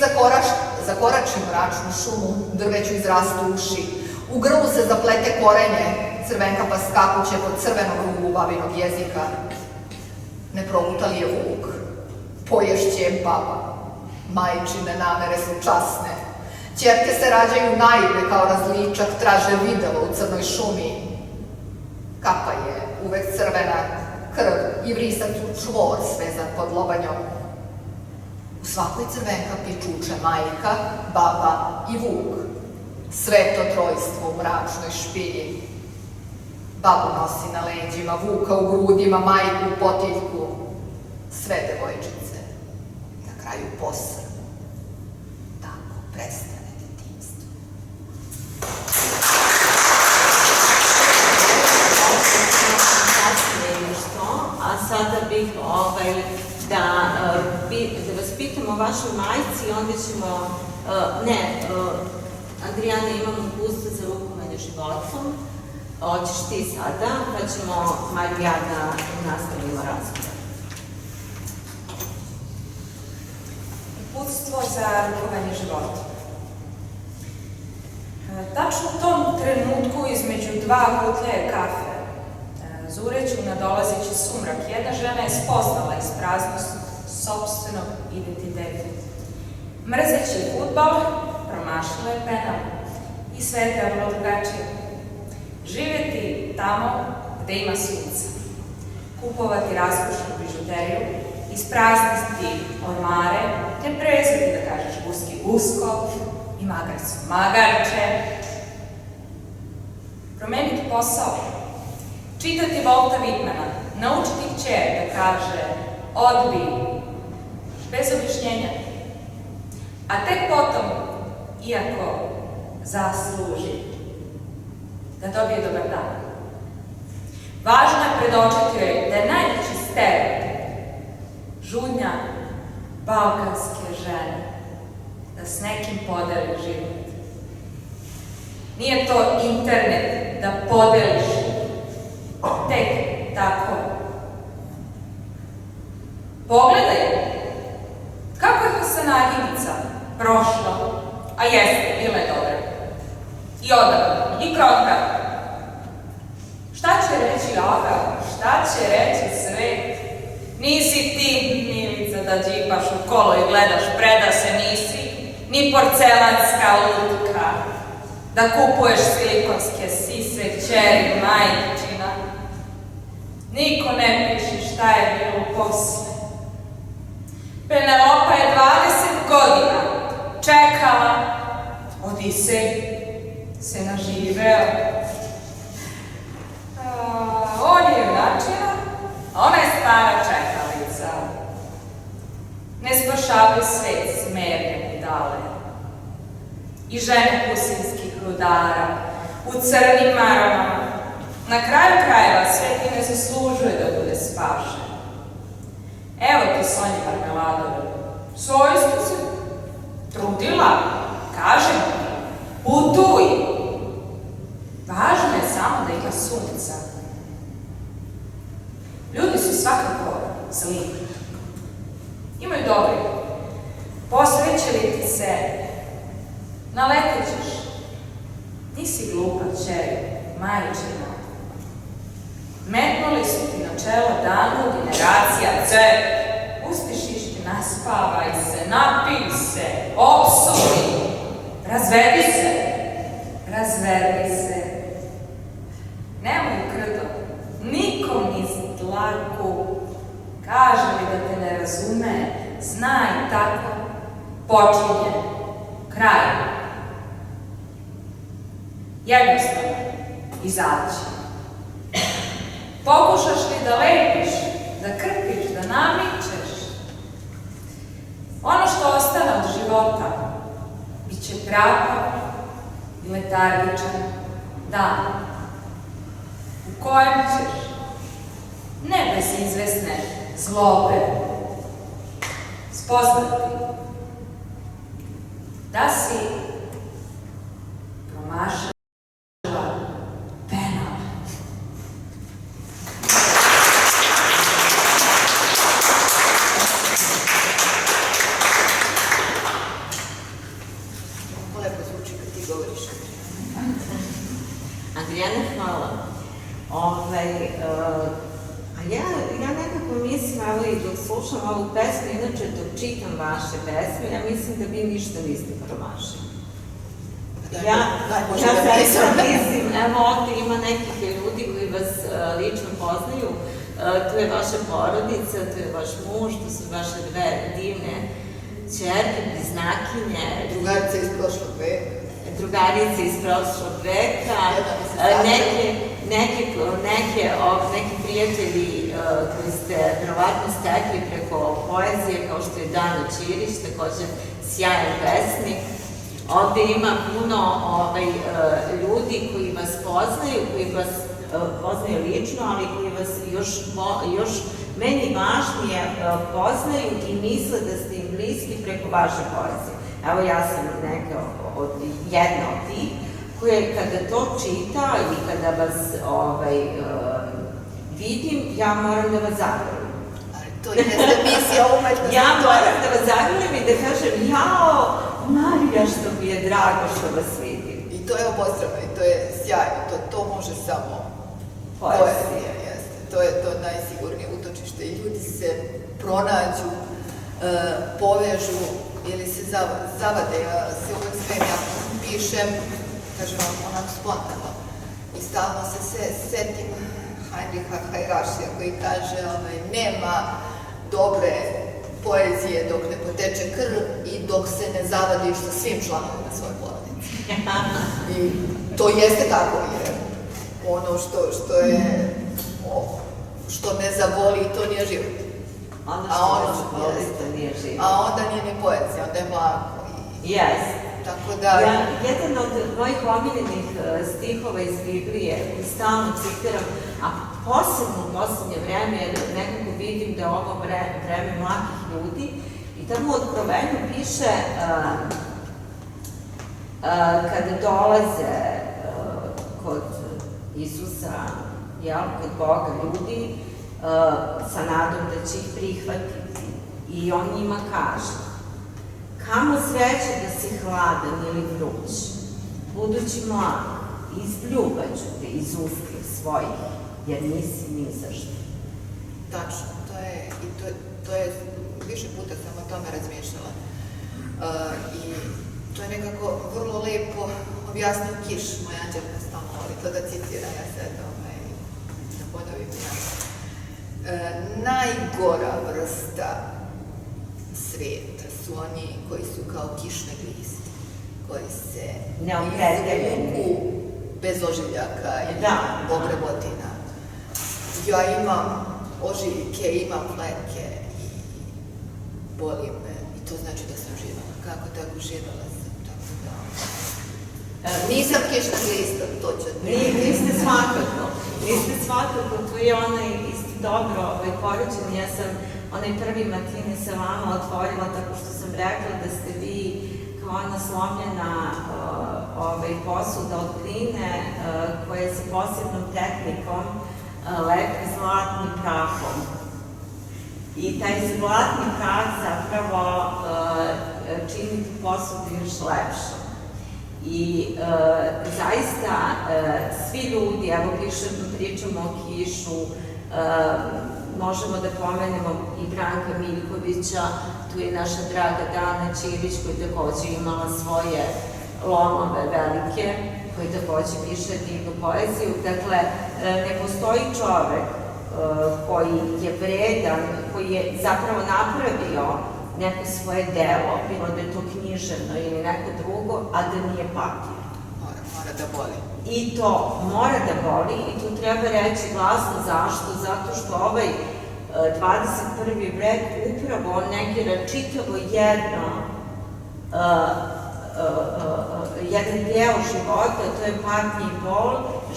zakoračim mračnu šumu, drveću izrastu uši, u grlu se zaplete korenje, Crvenkapa skakuće pod crvenog rubu babinog jezika. Ne proguta li je vuk, poješće je baba. Majčine namere su časne. Ćerke se rađaju naivne kao različak, traže videlo u crnoj šumi. Kapa je uvek crvena, krv i vrisac u čvor svezan pod lobanjom. U svakoj Crvenkapi čuče majka, baba i vuk. Sveto trojstvo u mračnoj špilji. Babu nosi na leđima, vuka u grudima, majku u potiljku. Sve devojčice na kraju posrnu. Tako prestane detinjstvo. A sada bih da vas pitam o vašoj majci, onda ćemo, Andrijana, imamo uputstvo za rukovanje životom, hoćeš ti sada, pa ćemo Maju i ja da nastavimo razgovor. Uputstvo za rukovanje životom. Tačno u tom trenutku između dva gutlje kafe, zureću nadolazeći sumrak, jedna žena je spoznala ispraznost sopstvenog identiteta. Mrzeći fudbal, promašila je penal i sve je trebalo drugačije. Živjeti tamo gde ima sunca, kupovati raskošnu bižuteriju, isprazniti ormare, ne prezati da kažeš guski gusko i magarcu magarče. Promeniti posao, čitati Volta Whitmana, naučiti kćer da kaže odbi, bez objašnjenja. A tek potom, iako zasluži, da dobije dobar dan. Važno je predočiti joj da je najveći stereotip žudnja balkanske žene, da s nekim podeliš život. Nije to internet da podeliš tek tako. Pogledaj kako je Hasanaginica prošla, a jeste, bila je dobra. I odavno, i krotka. Šta će reći Aga? Šta će reći svet? Nisi ti, Milica, da džipaš u kolo i gledaš predase, nisi ni porcelanska lutka, da kupuješ silikonske sise, kćeri, majčina. Niko ne piše šta je bilo posle. Penelopa je 20 godina čekala, Odisej se naživeo. On je junačina, a ona je stara čekalica. Ne spašavaju svet smerne budale i žene pusinskih rudara u crnim maramama. Na kraju krajeva svet i ne zaslužuje da bude spašen. Evo ti Sonja Marmeladova, svojstvo se trudila, kažem ti, putuj. Važno je samo da ima sunca. Ljudi su svakako zli. Imaju dobri. Posvećili ti se. Naletit ćeš. Nisi glupa kćeri, majčina. Metnuli su ti na čelo danu generacija C. Ustišiš ti, naspavaj se, napij se, opsuj. Razvedi se. Razvedi se. Nemoj krdo, nikom niz dlaku. Kaže li da te ne razume, znaj tako, počinje, kraj. Jednostavno, izaći. Pokušaš li da lepiš, da krpiš, da namičeš, ono što ostane od života, bit će trapav i letargičan dan, u kojem ćeš, ne bez izvesne zlobe, spoznati da si promašala penal. Lepo zvuči kad ti govoriš. Adrijana, hvala. Ja nekako mislim, evo i dok slušam ovu pesmu, inače dok čitam vaše pesme, ja mislim da vi ništa niste promašili. Ja zaista mislim, evo ovde ima nekih ljudi koji vas lično poznaju, tu je vaša porodica, tu je vaš muž, tu su vaše dve divne ćerke, bliznakinje, Drugarica iz prošlog veka. Drugarice iz prošlog veka, neki prijatelji koji ste verovatno stekli preko poezije, kao što je Dano Ćirić, takođe sjajan pesnik. Ovde ima puno ljudi koji vas poznaju, koji vas poznaju lično, ali koji vas još meni važnije poznaju i misle da ste im bliski preko vaše poezije. Evo ja sam jedna od tih koje kada to čita i kada vas vidim, ja moram da vas zagrlim. Ali to jeste misija umetnosti. Ja moram da vas zagrlim i da kažem, jao, Marija, što mi je drago što vas vidim. I to je obostrano i to je sjajno, to može samo poezija, jeste. To je to najsigurnije utočište i ljudi se pronađu, povežu ili se zavade. Ja se uvek svem, ja pišem, kažem vam, onako spontano. I stalno se setim Heinricha Heirašija koji kaže nema dobre poezije dok ne poteče krv i dok se ne zavadiš sa svim članovima svoje porodice. I to jeste tako, jer ono što ne zavoli, to nije život. A onda nije ni poezija, onda je mlako. Jeste. Tako da... Jedan od mojih omiljenih stihova iz Biblije, koji stalno citiram, a posebno u poslednje vreme, jer nekako vidim da je ovo vreme mladih ljudi, i tamo u Otkrovenju piše kada dolaze kod Isusa, kod Boga ljudi, sa nadom da će ih prihvatiti. I on njima kaže: kamo sreće da si hladan ili vruć, budući mlad, izpljuvaću te iz ustih svojih, jer nisi ni zašto. Tačno, to je, više puta sam o tome razmišljala. I to je nekako vrlo lepo objasnio Kiš, moj anđelka stalno voli to da citira, ja sad da ponovim ja. Najgora vrsta sveta su oni koji su kao kišne gliste, koji se izvuku bez ožiljaka i pogrebotina. Ja imam ožiljke, imam fleke i boli me i to znači da sam živala. Kako tako živala sam, tako da... Nisam kišna glista, to će... Niste svakako, tu je onaj isto dobro poručen. Ja sam onaj prvi matini sa vama otvorila tako što sam rekla da ste vi kao ona slomljena posuda od gline koja se posebnom tehnikom lepi zlatnim prahom. I taj zlatni prah zapravo čini tu posudu još lepšom. I zaista svi ljudi, evo pričamo o Kišu, možemo da pomenemo i Branka Miljkovića, tu je naša draga Dana Ćirić koja takođe imala svoje lomove velike, koji takođe piše divnu poeziju. Dakle, ne postoji čovek koji je vredan, koji je zapravo napravio neko svoje delo, bilo da je to književno ili neko drugo, a da nije patio. Mora da boli. I to mora da boli i tu treba reći glasno zašto, zato što ovaj 21. vek upravo negira čitavo jedan deo života, to je patnje i bol,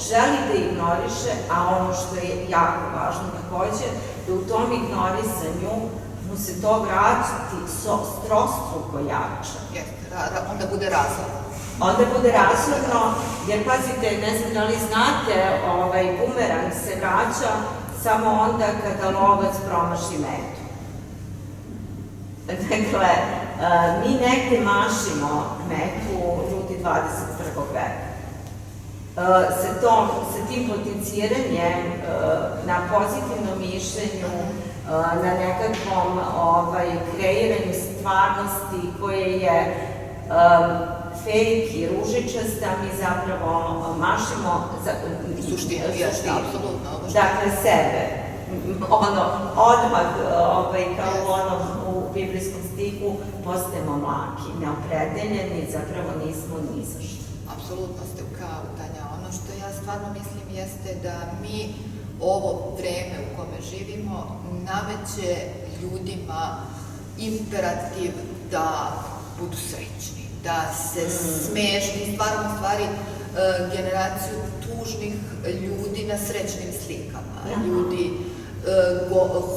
želi da ignoriše, a ono što je jako važno takođe, da u tom ignorisanju mu se to vraćati strostruko jače. Onda bude razorno. Onda bude razorno, jer pazite, ne znam da li znate, bumerang se vraća samo onda kada lovac promaši metu. Dakle, mi negde mašimo metu ljudi 21. veka. Sa tim potenciranjem na pozitivnom mišljenju, na nekakvom kreiranju stvarnosti koje je fake i ružičasta, mi zapravo mašimo suštinu, apsolutno. Dakle, sebe. Odmah, kao u onom u biblijskom stihu, postajemo mlaki, neopredeljeni, zapravo nismo ni za što. Apsolutno ste u pravu, Tanja. Ono što ja stvarno mislim jeste da mi ovo vreme u kome živimo nameće ljudima imperativ da budu srećni, da se smešni, stvaramo stvari generaciju tužnih ljudi na srećnim slikama, ljudi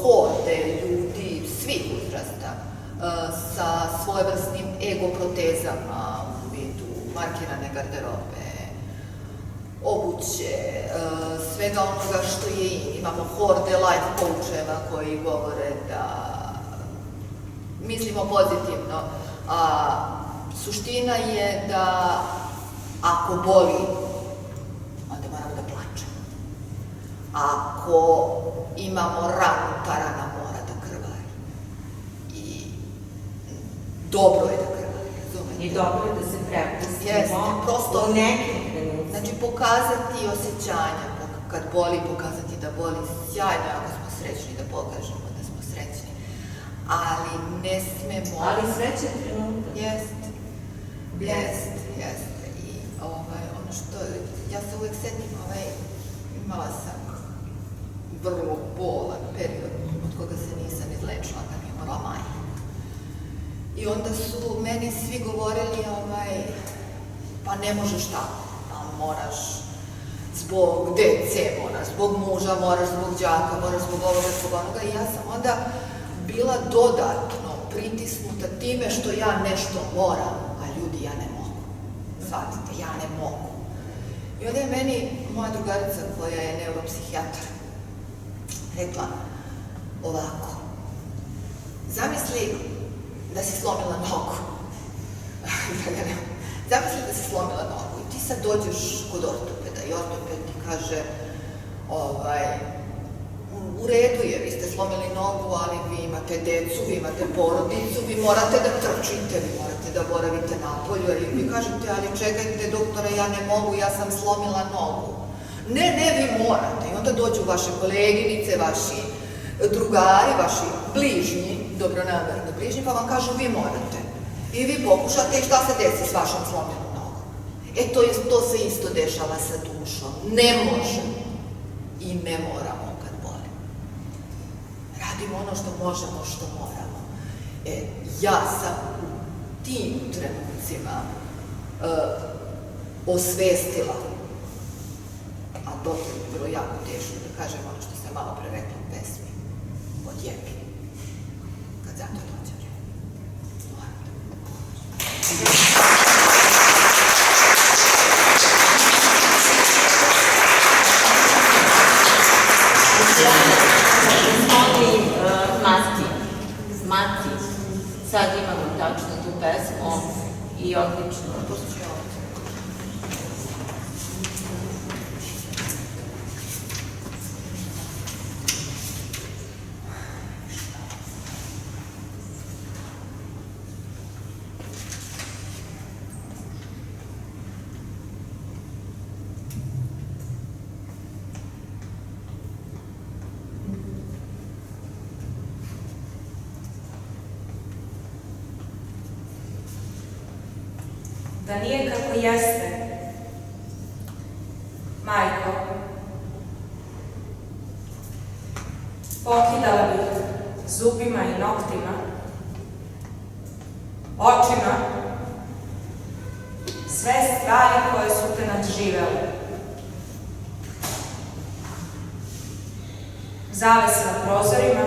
horde, ljudi svih uzrasta sa svojevrsnim ego-protezama u vidu markirane garderobe, obuće, svega onoga što je imamo horde life coacheva koji govore da mislimo pozitivno, a suština je da ako boli, onda moramo da plačemo. Ako imamo ranu, ta rana mora da krvari. I dobro je da krvari, razumete? I dobro je da se prepustimo prosto, u nekim trenucima. Znači, pokazati osjećanja, kad boli, pokazati da boli, sjajno, ako smo srećni, da pokažemo da smo srećni. Ali ne smemo... Ali srećan trenutak. Jeste. I ono što, ja se uvek setim, imala sam vrlo bolan period od koga se nisam izlečila kad mi je umrla majka. I onda su meni svi govorili, pa ne možeš tako, pa moraš zbog dece, moraš zbog muža, moraš zbog đaka, moraš zbog ovoga, zbog onoga. I ja sam onda bila dodatno pritisnuta time što ja nešto moram, a ljudi ja ne mogu. shvatite, ja ne mogu. I onda je meni moja drugarica koja je neuropsihijatar rekla ovako, zamisli da si slomila nogu. Zamisli da si slomila nogu i ti sad dođeš kod ortopeda i ortoped ti kaže u redu je, vi ste slomili nogu, ali vi imate decu, vi imate porodicu, vi morate da trčite, vi morate da boravite napolju, i vi kažete, ali čekajte doktore, ja ne mogu, ja sam slomila nogu. Ne, vi morate. I onda dođu vaše koleginice, vaši drugari, vaši bližnji, dobronamerni bližnji, pa vam kažu vi morate. I vi pokušate i šta se desi s vašom slomljenom nogom? To se isto dešava sa dušom. Ne možemo i ne moramo kad boli. Radimo ono što možemo, što moramo. Ja sam u tim trenucima osvestila, a dok je bilo jako teško da kažem ono što sam malo pre rekla u pesmi, odjebi, kad zato dođe vreme. Mati, sad imamo tačno tu pesmu i odlično. Da nije kako jeste, majko, pokidala bih zubima i noktima, očima, sve stvari koje su te nadživele. Zavese na prozorima,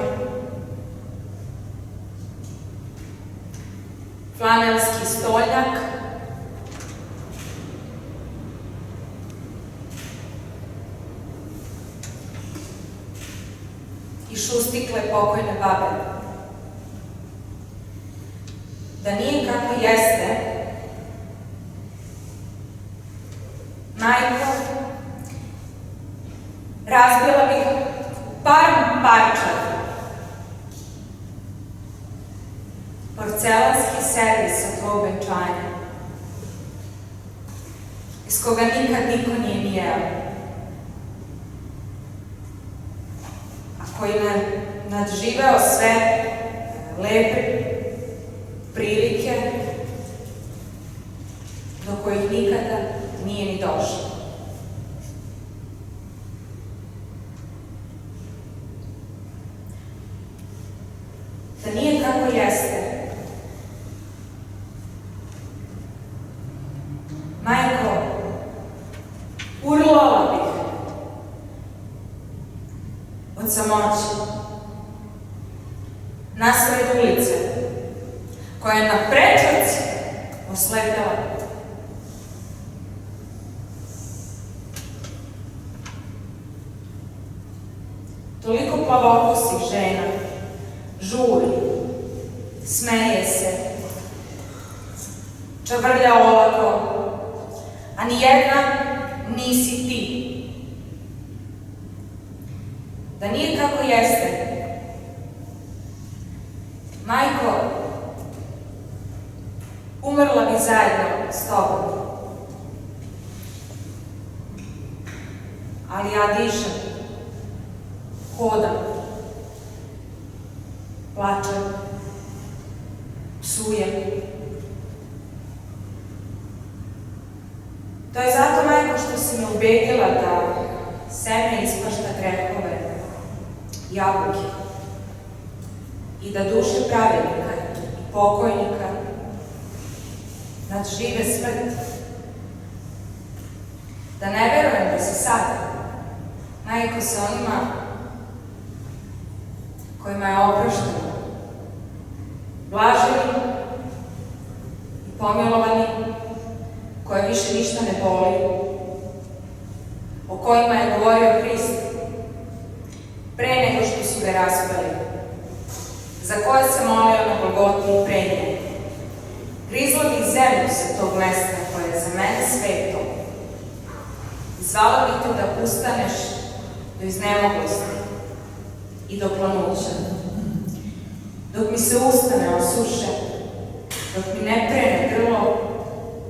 flanelski stoljak, i šustikle pokojne babe. Da nije kako jeste, majko, razbila bih par parča, porcelanski servis od tvojeg venčanja, iz koga nikad niko nije ni jeo, koji nadživeo sve lepe prilike do kojih nikada nije ni došlo. Da nije kako jeste, majko, urlala bih od samoće, nasred ulice, koja je na prečac oslepela. Toliko plavokosih žena žuri, smeje se, čavrlja olako, a nijedna nisi ti. Da nije kako jeste, majko, umrla bi zajedno s tobom. Ali ja dišem, hodam, plačem, psujem. To je zato, majko, što si me ubedila da seme ispašta grehove, jabuke, i da duše pravednika i pokojnika nadžive smrt. Da ne verujem da si sad, majko, sa onima kojima je oprošteno, blaženi i pomilovani, koje više ništa ne boli, o kojima je govorio Hrist pre nego što su ga raspali, za koje se molio na Golgoti i pre nje. Grizlo bih zemlju sa tog mesta koje je za mene sveto. Zvala bih te da ustaneš do iznemoglosti i do planuća. Dok mi se usta ne osuše, dok mi ne prene grlo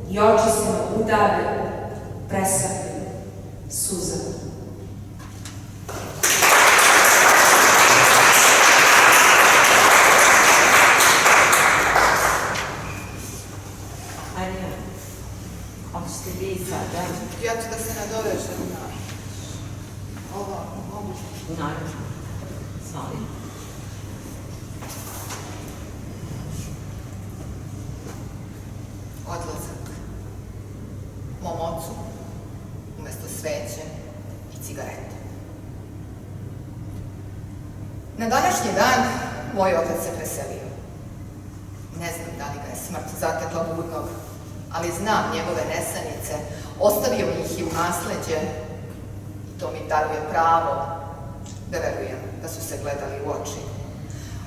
i oči se me udave, presapim suzama. Arija, hoćete vi sada? Ja ću da se nadovežem na ovo, mogu? Naravno. Zvali. Odlazak mom ocu umesto sveće i cigarete. Na današnji dan moj otac se preselio. Ne znam da li ga je smrt zatekla budnog, ali znam njegove nesanice, ostavio mi ih i u nasleđe i to mi daruje pravo da verujem da su se gledali u oči.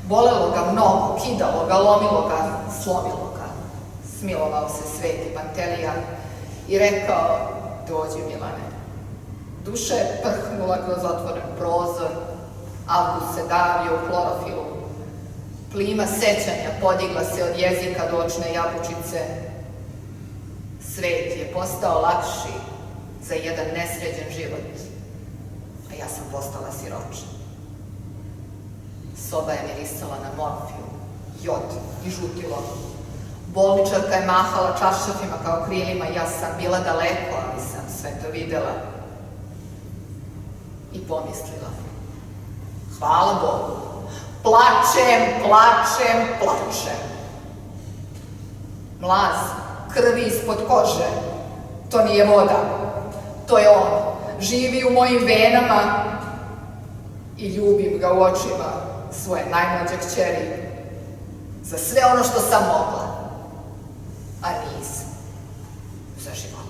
Bolelo ga mnogo, kidalo ga, lomilo ga, slomilo ga. Smilovao se sveti Pantelija i rekao, dođi Milane. Duša je prhnula kroz otvoren prozor, avgust se davio u klorofilu. Plima sećanja podigla se od jezika do očne jabučice. Svet je postao lakši za jedan nesređen život, a ja sam postala siroča. Soba je mirisala na morfiju, jod i žutilo. Bolničarka je mahala čaršafima kao krilima i ja sam bila daleko, ali sam sve to videla i pomislila. Hvala Bogu. Plačem, plačem, plačem. Mlaz, krvi ispod kože, to nije voda, to je on. Živi u mojim venama i ljubim ga u očima svoje najmlađe kćeri za sve ono što sam mogla, a nisam, za život.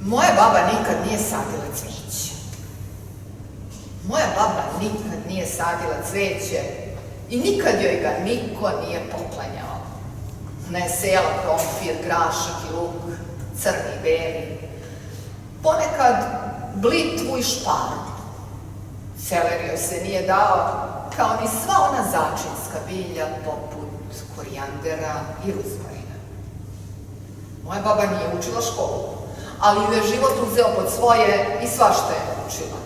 Moja baba nikad nije sadila cveće. Moja baba nikad nije sadila cveće i nikad joj ga niko nije poklanjao. Ona je sejala krompir, grašak i luk, crni i beli. Ponekad blitvu i šparu. Celer joj se nije dao, kao ni sva ona začinska bilja poput korijandera i ruzmarina. Moja baba nije učila školu, ali ju je život uzeo pod svoje i svašta je učila.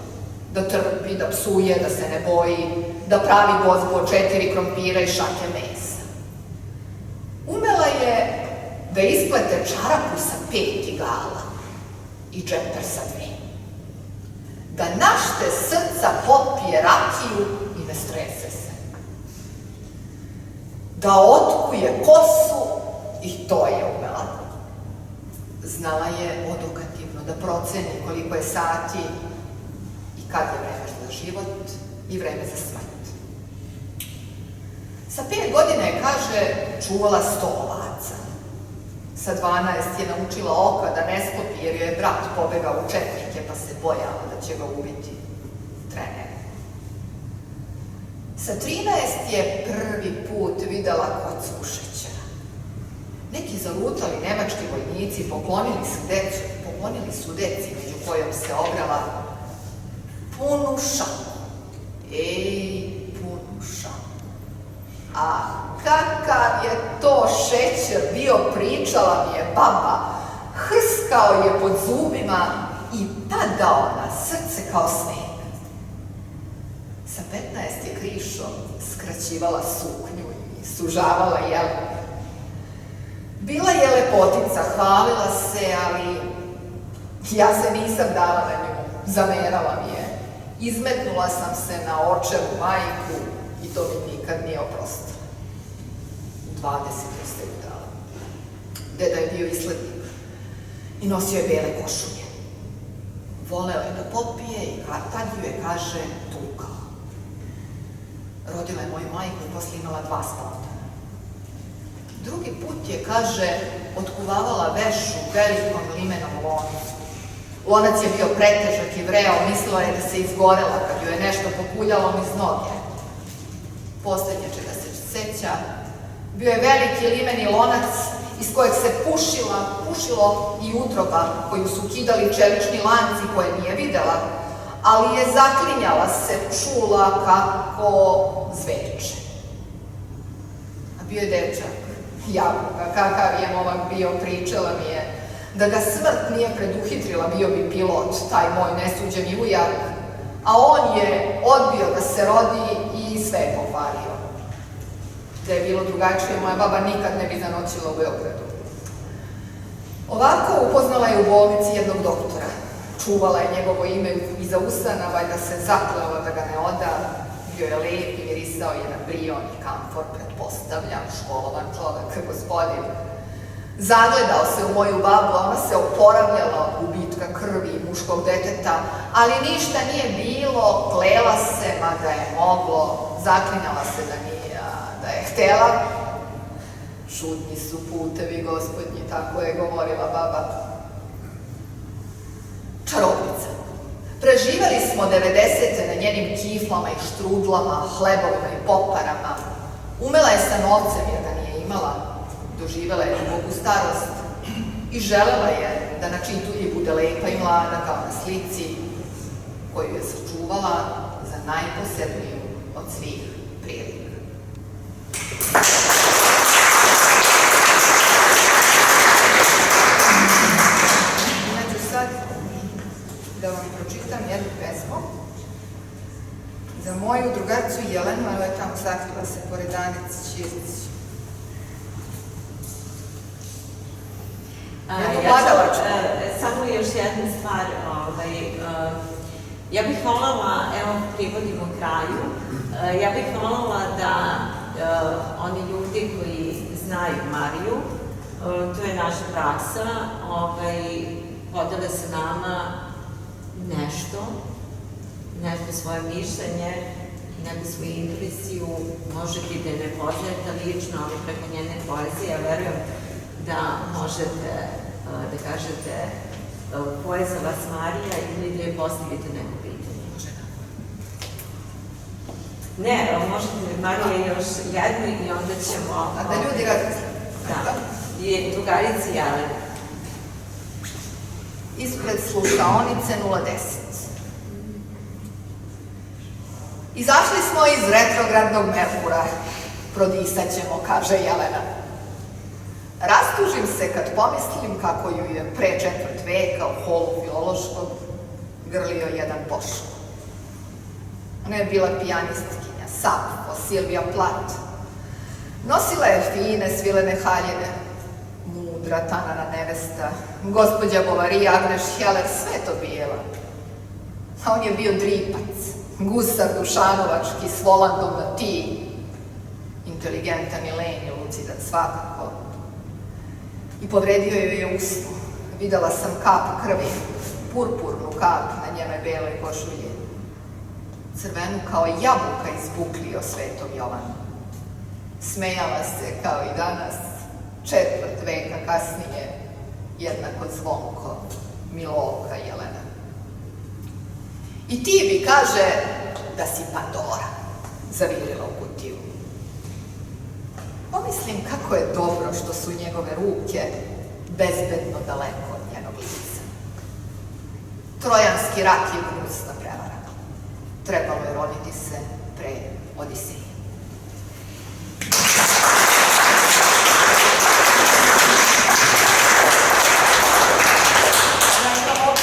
Da trpi, da psuje, da se ne boji, da pravi gozbu od 4 krompira i šake mesa. Umela je da isplete čarapu sa 5 igala i džemper sa 2. Da našte srca popije rakiju i ne strese se. Da otkuje kosu i to je umela. Znala je odokativno da proceni koliko je sati i kad je vreme za život i vreme za smrt. Sa 5 godina je, kaže, čuvala 100 ovaca. Sa 12 je naučila oka da ne sklopi jer joj je brat pobegao u četnike pa se bojala da će ga ubiti trener. Sa 13 je prvi put videla kocku šećera. Neki zalutali nemački vojnici poklonili su deci među kojom se ograla punu šaku. Ej, punu šaku. A kakav je to šećer bio, pričala mi je baba. Hrskao je pod zubima i padao na srce kao sneg. Sa 15 je krišom skraćivala suknju i sužavala jelu. Bila je lepotica, hvalila se, ali ja se nisam dala na nju, zamerala mi je. Izmetnula sam se na očevu majku i to mi nikad nije oprostila. 20 ste ju dala. Deda je bio islednik i nosio je bele košulje. voleo je da popije i tad ju je, kaže, tukao. Rodila je moju majku i posle imala 2 spontana. Drugi put je, kaže, otkuvavala veš u velikom limenom loncu. Lonac je bio pretežak i vreo, mislila je da se izgorela kad ju je nešto pokuljalo niz noge. Poslednje čega se seća, bio je veliki limeni lonac iz kojeg se pušilo i utroba koju su kidali čelični lanci koje nije videla, ali je zaklinjala se, čula kako zveče. A bio je dečak, Jabuka, kakav je momak bio, pričala mi je da ga smrt nije preduhitrila, bio bi pilot, taj moj nesuđeni ujak, a on je odbio da se rodi i sve je pokvario. Da je bilo drugačije, moja baba nikad ne bi zanoćila u Beogradu. Ovako upoznala je u bolnici jednog doktora. Čuvala je njegovo ime iza usana, valjda se zaklela da ga ne oda. Bio je lep i mirisao je na brion i kamfor, pretpostavljam, školovan čovek, gospodin. Zagledao se u moju babu, a ona se oporavljala od gubitka krvi i muškog deteta, ali ništa nije bilo, klela se, mada je moglo, zaklinjala se da je htela. Šutnji su putevi, gospodnji, tako je govorila baba. Čarobnica. Preživeli smo 90. na njenim kiflama i štrudlama, hlebovima i poparama. Umela je sa novcem jer ga nije imala. Doživela je duboku starost i želela je da na čitulji bude lepa i mlada kao na slici koju je sačuvala za najposebniju od svih prilika. Inače sad da vam pročitam jednu pesmu za moju drugarcu Jelenu, ali je tamo sakrila se pored Anice Ćirić. Samo još jedna stvar, ja bih voljela, evo privodimo kraju, ja bih voljela da oni ljudi koji znaju Mariju, to je naša praksa, podele sa nama nešto svoje mišljenje, neku svoju impresiju, možete i da je ne poznajete lično, ali preko njene poezije, ja verujem da možete da kažete ko je za vas Marija ili da je postavite neko pitanje. Ne, možete Marija još jednu i onda ćemo... A da ljudi razmisle. Da, i drugarici Jelena. Ispred slušaonice 010. Izašli smo iz retrogradnog Merkura. Prodisat ćemo, kaže Jelena. Rastužim se kad pomislim kako ju je pre 4 veka u holu Filološkog grlio jedan Boško. Ona je bila pijanistkinja, Sapfo, Silvija Plat. Nosila je fine svilene haljine, mudra tanana nevesta, gospođa Bovarija, Agneš Heller, sve to bijela. A on je bio dripac, gusar dušanovački, s volandom na ti, inteligentan i lenj, lucidan svakako. I povredio joj je usnu. Videla sam kap krvi, purpurnu kap na njeme beloj košulji. Crvenu kao jabuka izbuklio svetom Jovanu. Smejala se kao i danas, 4 veka kasnije, jednako zvonko, Milovka Jelena. I ti mi kaže da si Pandora, zavirila u kutiju. Pomislim kako je dobro što su njegove ruke bezbedno daleko od njenog lica. Trojanski rat je gnusna prevara. Trebalo je roditi se pre Odiseje.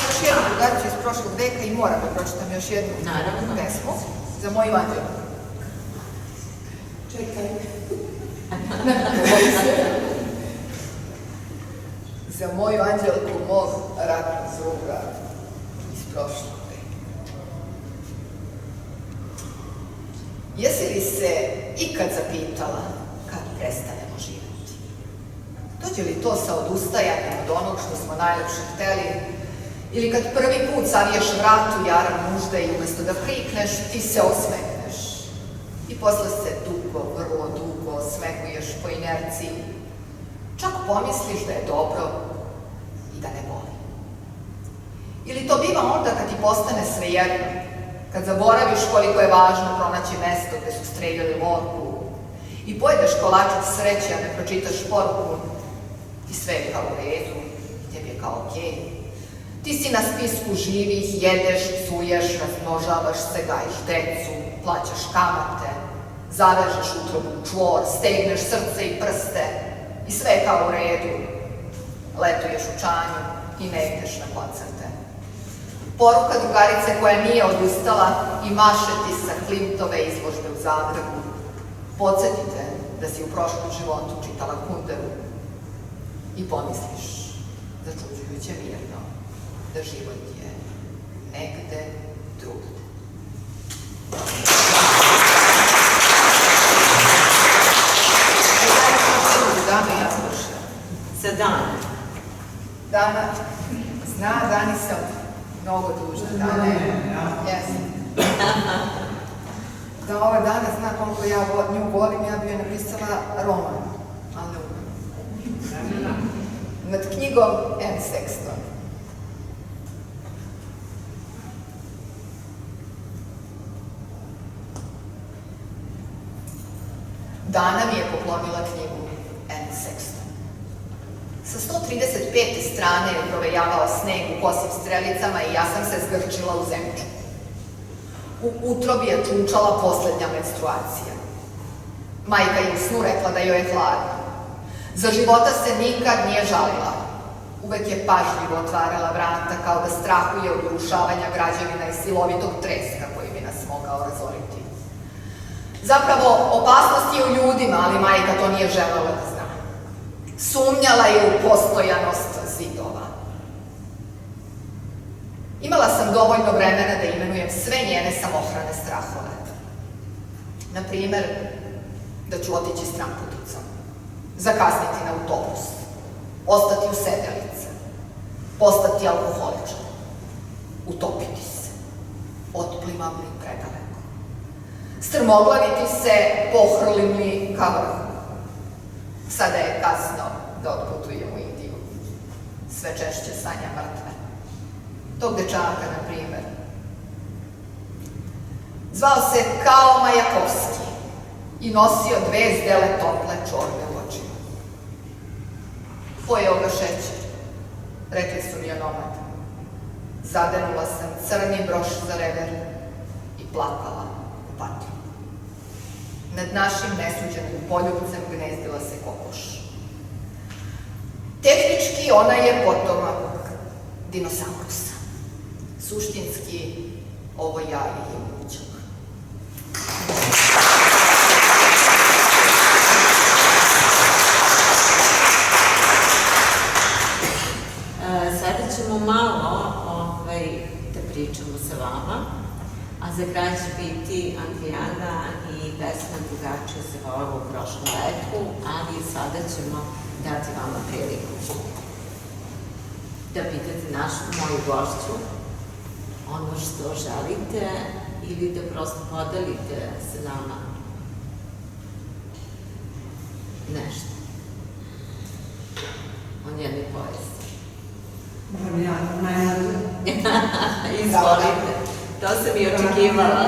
Još jednu drugaricu iz prošlog veka i moram da pročitam još jednu pesmu za moju Anđelu. Čekaj. Za moju Anđelku, mog ratnog druga iz prošlog veka. Jesi li se ikad zapitala kad prestanemo živjeti? Dođe li to sa odustajanjem od onog što smo najlepše hteli Ili kad prvi put zaviješ vrat u jaram nužde i umjesto da prikneš, ti se osmekneš. I posle se dugo, vrlo dugo osmekuješ po inerciji. Čak pomisliš da je dobro i da ne boli. Ili to biva onda kad ti postane svejedno, kad zaboraviš koliko je važno pronaći mesto gde su streljali lorku i pojedeš kolačić sreće, a ne pročitaš poruku i sve je kao u redu, tebi je kao okej. Ti si na spisku živih, jedeš, psuješ, razmnožavaš se, gajiš decu, plaćaš kamate, zavežeš utrobu u čvor, stegneš srce i prste i sve je kao u redu. Letuješ u čanju i ne ideš na koncerte. Poruka drugarice koja nije odustala i maše ti sa Klimtove izložbe u Zagrebu. Podsjetite da si u prošlom životu čitala Kunderu i pomisliš začuđujuće mirno da život je negde drugde. Dana ja slušam. Za Dana. Dana, zna, Dani sam mnogo dužna. Dana je, jesam. Da ova Dana zna koliko ja nju volim, ja bi joj napisala roman, ali ne umem. Nad knjigom Anne Sexton. Dana mi je poklonila knjigu Anne Sexton. Sa 135. strane je provejavao sneg u kosim strelicama i ja sam se zgrčila u zemču. U utrobi je čučala poslednja menstruacija. Majka je u snu rekla da joj je hladno. Za života se nikad nije žalila. Uvek je pažljivo otvarala vrata kao da strahuje od urušavanja građevina i silovitog treska koji bi nas mogao razoriti. Zapravo, opasnost je u ljudima, ali majka to nije želela da zna. Sumnjala je u postojanost zidova. Imala sam dovoljno vremena da imenujem sve njene samohrane strahove. Naprimer, da ću otići stramputicom, zakasniti na autobus, ostati u sedelice, postati alkoholičan, utopiti se, otplivam li predaleko, strmoglaviti se, pohrlim li ka vrhu. Sada je kasno da otputujem u Indiju. Sve češće sanja mrtve. Tog dečaka, na primer. Zvao se Kao Majakovski i nosio 2 zdele tople čorbe u očima. Pojeo ga šećer, rekli su mi onomad. Zadenula sam crni broš za rever i plakala u patru. Nad našim nesuđenim poljubcem gnezdila se kokoš. Tehnički ona je potomak dinosaurusa. Suštinski, ovo jaje je mućak. Sada ćemo malo da pričamo sa vama, a za kraj će biti Andrijana i pesma Drugačije se volelo u prošlom veku, ali sada ćemo dati vama priliku da pitate moju gošću ono što želite ili da prosto podelite sa nama nešto o njenoj poeziji. Moram ja najmlađe. Izvolite, to sam i očekivala.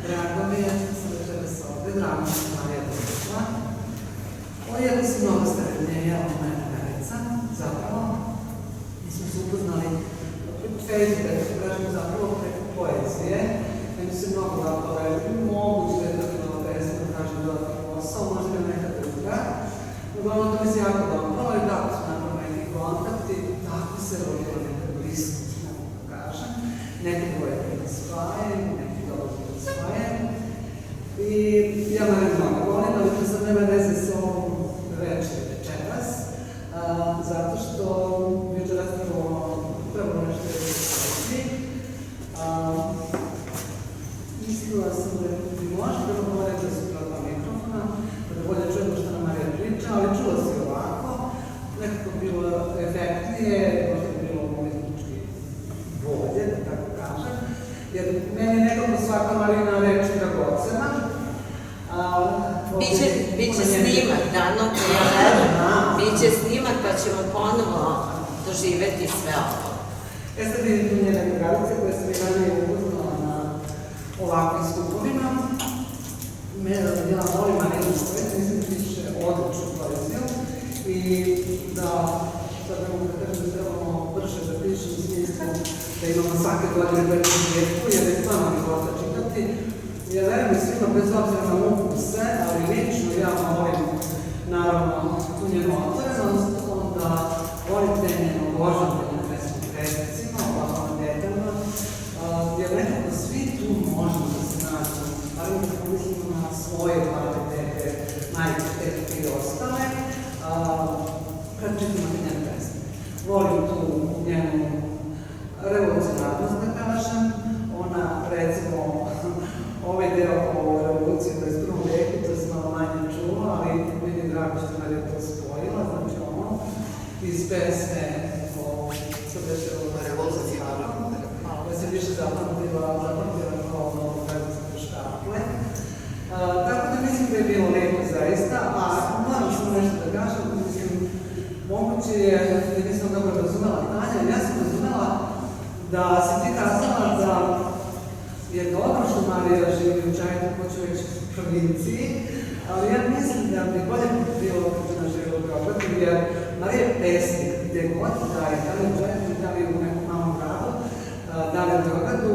Drago mi je što sam večeras ovde, drago mi je što Marija došla. Ojeli su mnogo starenjenja od mene Verica, zapravo. Mi smo se upoznali preko Facebooka, da se kažem zapravo preko poezije. Meni se mnogo zapravo moguće da je bila pesma, da kažem dodatni posao, možda je neka druga. Uglavnom, to mi se jako dobro i tako su napravo neki kontakti, tako se rodila neka bliskost, mogu da kažem. Neki dvoje da spajem, neki dolaze da spajem. I ja me mnogo volim, ali to sad nema veze sa ovom večeras, zato što večeras prvo nešto je poeziji. Mislila sam da bi možda da govorim da su prava mikrofona, da bolje čujemo što nam Marija priča, ali čula se ovako, nekako bilo efektnije, možda bilo umetnički jer meni je nekako svaka Marijina reč dragocena. Biće snimak, Dano, ja verujem, biće snimak pa ćemo ponovo doživeti sve ovo. Ja sad vidim tu njene drugarice koje sam i ranije upoznala na ovakvim skupovima. Ja volim Marinu Škvec, mislim da piše odličnu poeziju i da, sad ne mogu da kažem da trebamo brže da pišem u smislu da imamo svake godine veću djetku, jer je stvarno mi gosta čitati. Ja verujem svima, bez obzira na ukuse, ali lično ja volim, naravno, tu njenu otvorenost, onda volite njeno obožavanje pesmu prednicima, ovakvom detama, jer nekako svi tu možemo da se nađu, ali nekako mislimo na svoje mlade dete, majke, tetke i ostale, kad čitamo njene pesme. Volim tu njenu revolucionarnost, da kažem, ona, recimo, ovaj deo o revoluciji u 21. veku, to se malo manje čuo, ali meni je drago što Marija to spojila, znači ono, iz pesme o revoluciji, koja se više zapamtila kao novo predstavne štaple. Tako da mislim da je bilo lepo zaista, a moram samo nešto da kažem, mislim, moguće je, da nisam dobro razumela Tanja, ja sam razumela da si ti kazala da je dobro što Marija živi u Čajnu, hoću reći u provinciji, ali ja mislim da bi bolje bilo kad ona živi u Beogradu, jer Marija je pesnik, gde god da je, da li u Čajnu, da li u nekom malom gradu, da li u Beogradu,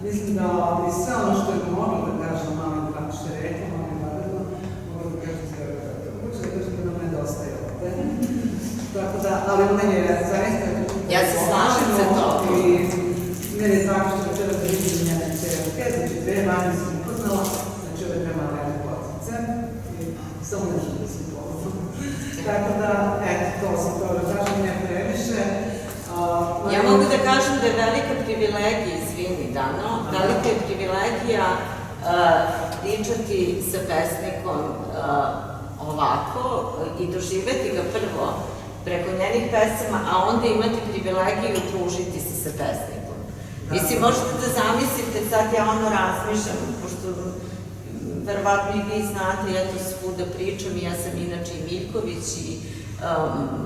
mislim da bi sve ono što je mogla da kažem malim, kako što je rekla, malim Beogradu, mogla da kažem sve u Beogradu. Hoću da kažem da nam nedostaje ovde. Tako da, ali ona je zaista... Ja se slažem za to. Mene je tako što večera da vidim njene čerke, znači dve manje sam upoznala, znači ove dve male potice i samo nešto da sam poznala. Tako da, eto, to sam to da kažem, ne previše. Ja mogu da kažem da je velika privilegija, izvini Dano, velika je privilegija pričati sa pesnikom ovako i doživeti ga prvo preko njenih pesama, a onda imati privilegiju družiti se sa pesnikom. Mislim, možete da zamislite, sad ja ono razmišljam, pošto verovatno i vi znate, ja to svuda pričam, ja sam inače i Miljković i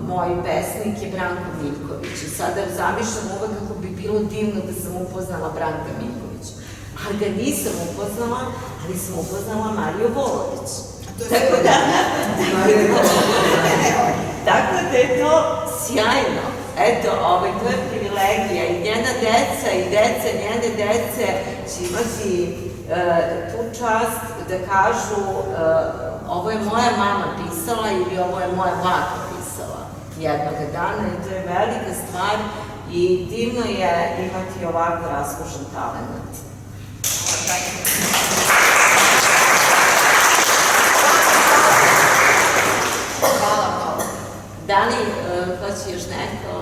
moj pesnik je Branko Miljković. I sada zamišljam uvek kako bi bilo divno da sam upoznala Branka Miljkovića. Ali ga nisam upoznala, ali sam upoznala Mariju Volović. Tako da je to sjajno. Eto, to je privilegija i njena deca i deca njene dece će imati tu čast da kažu ovo je moja mama pisala ili ovo je moja baka pisala jednog dana i to je velika stvar i divno je imati ovako raskošan talent. Da li hoće još neko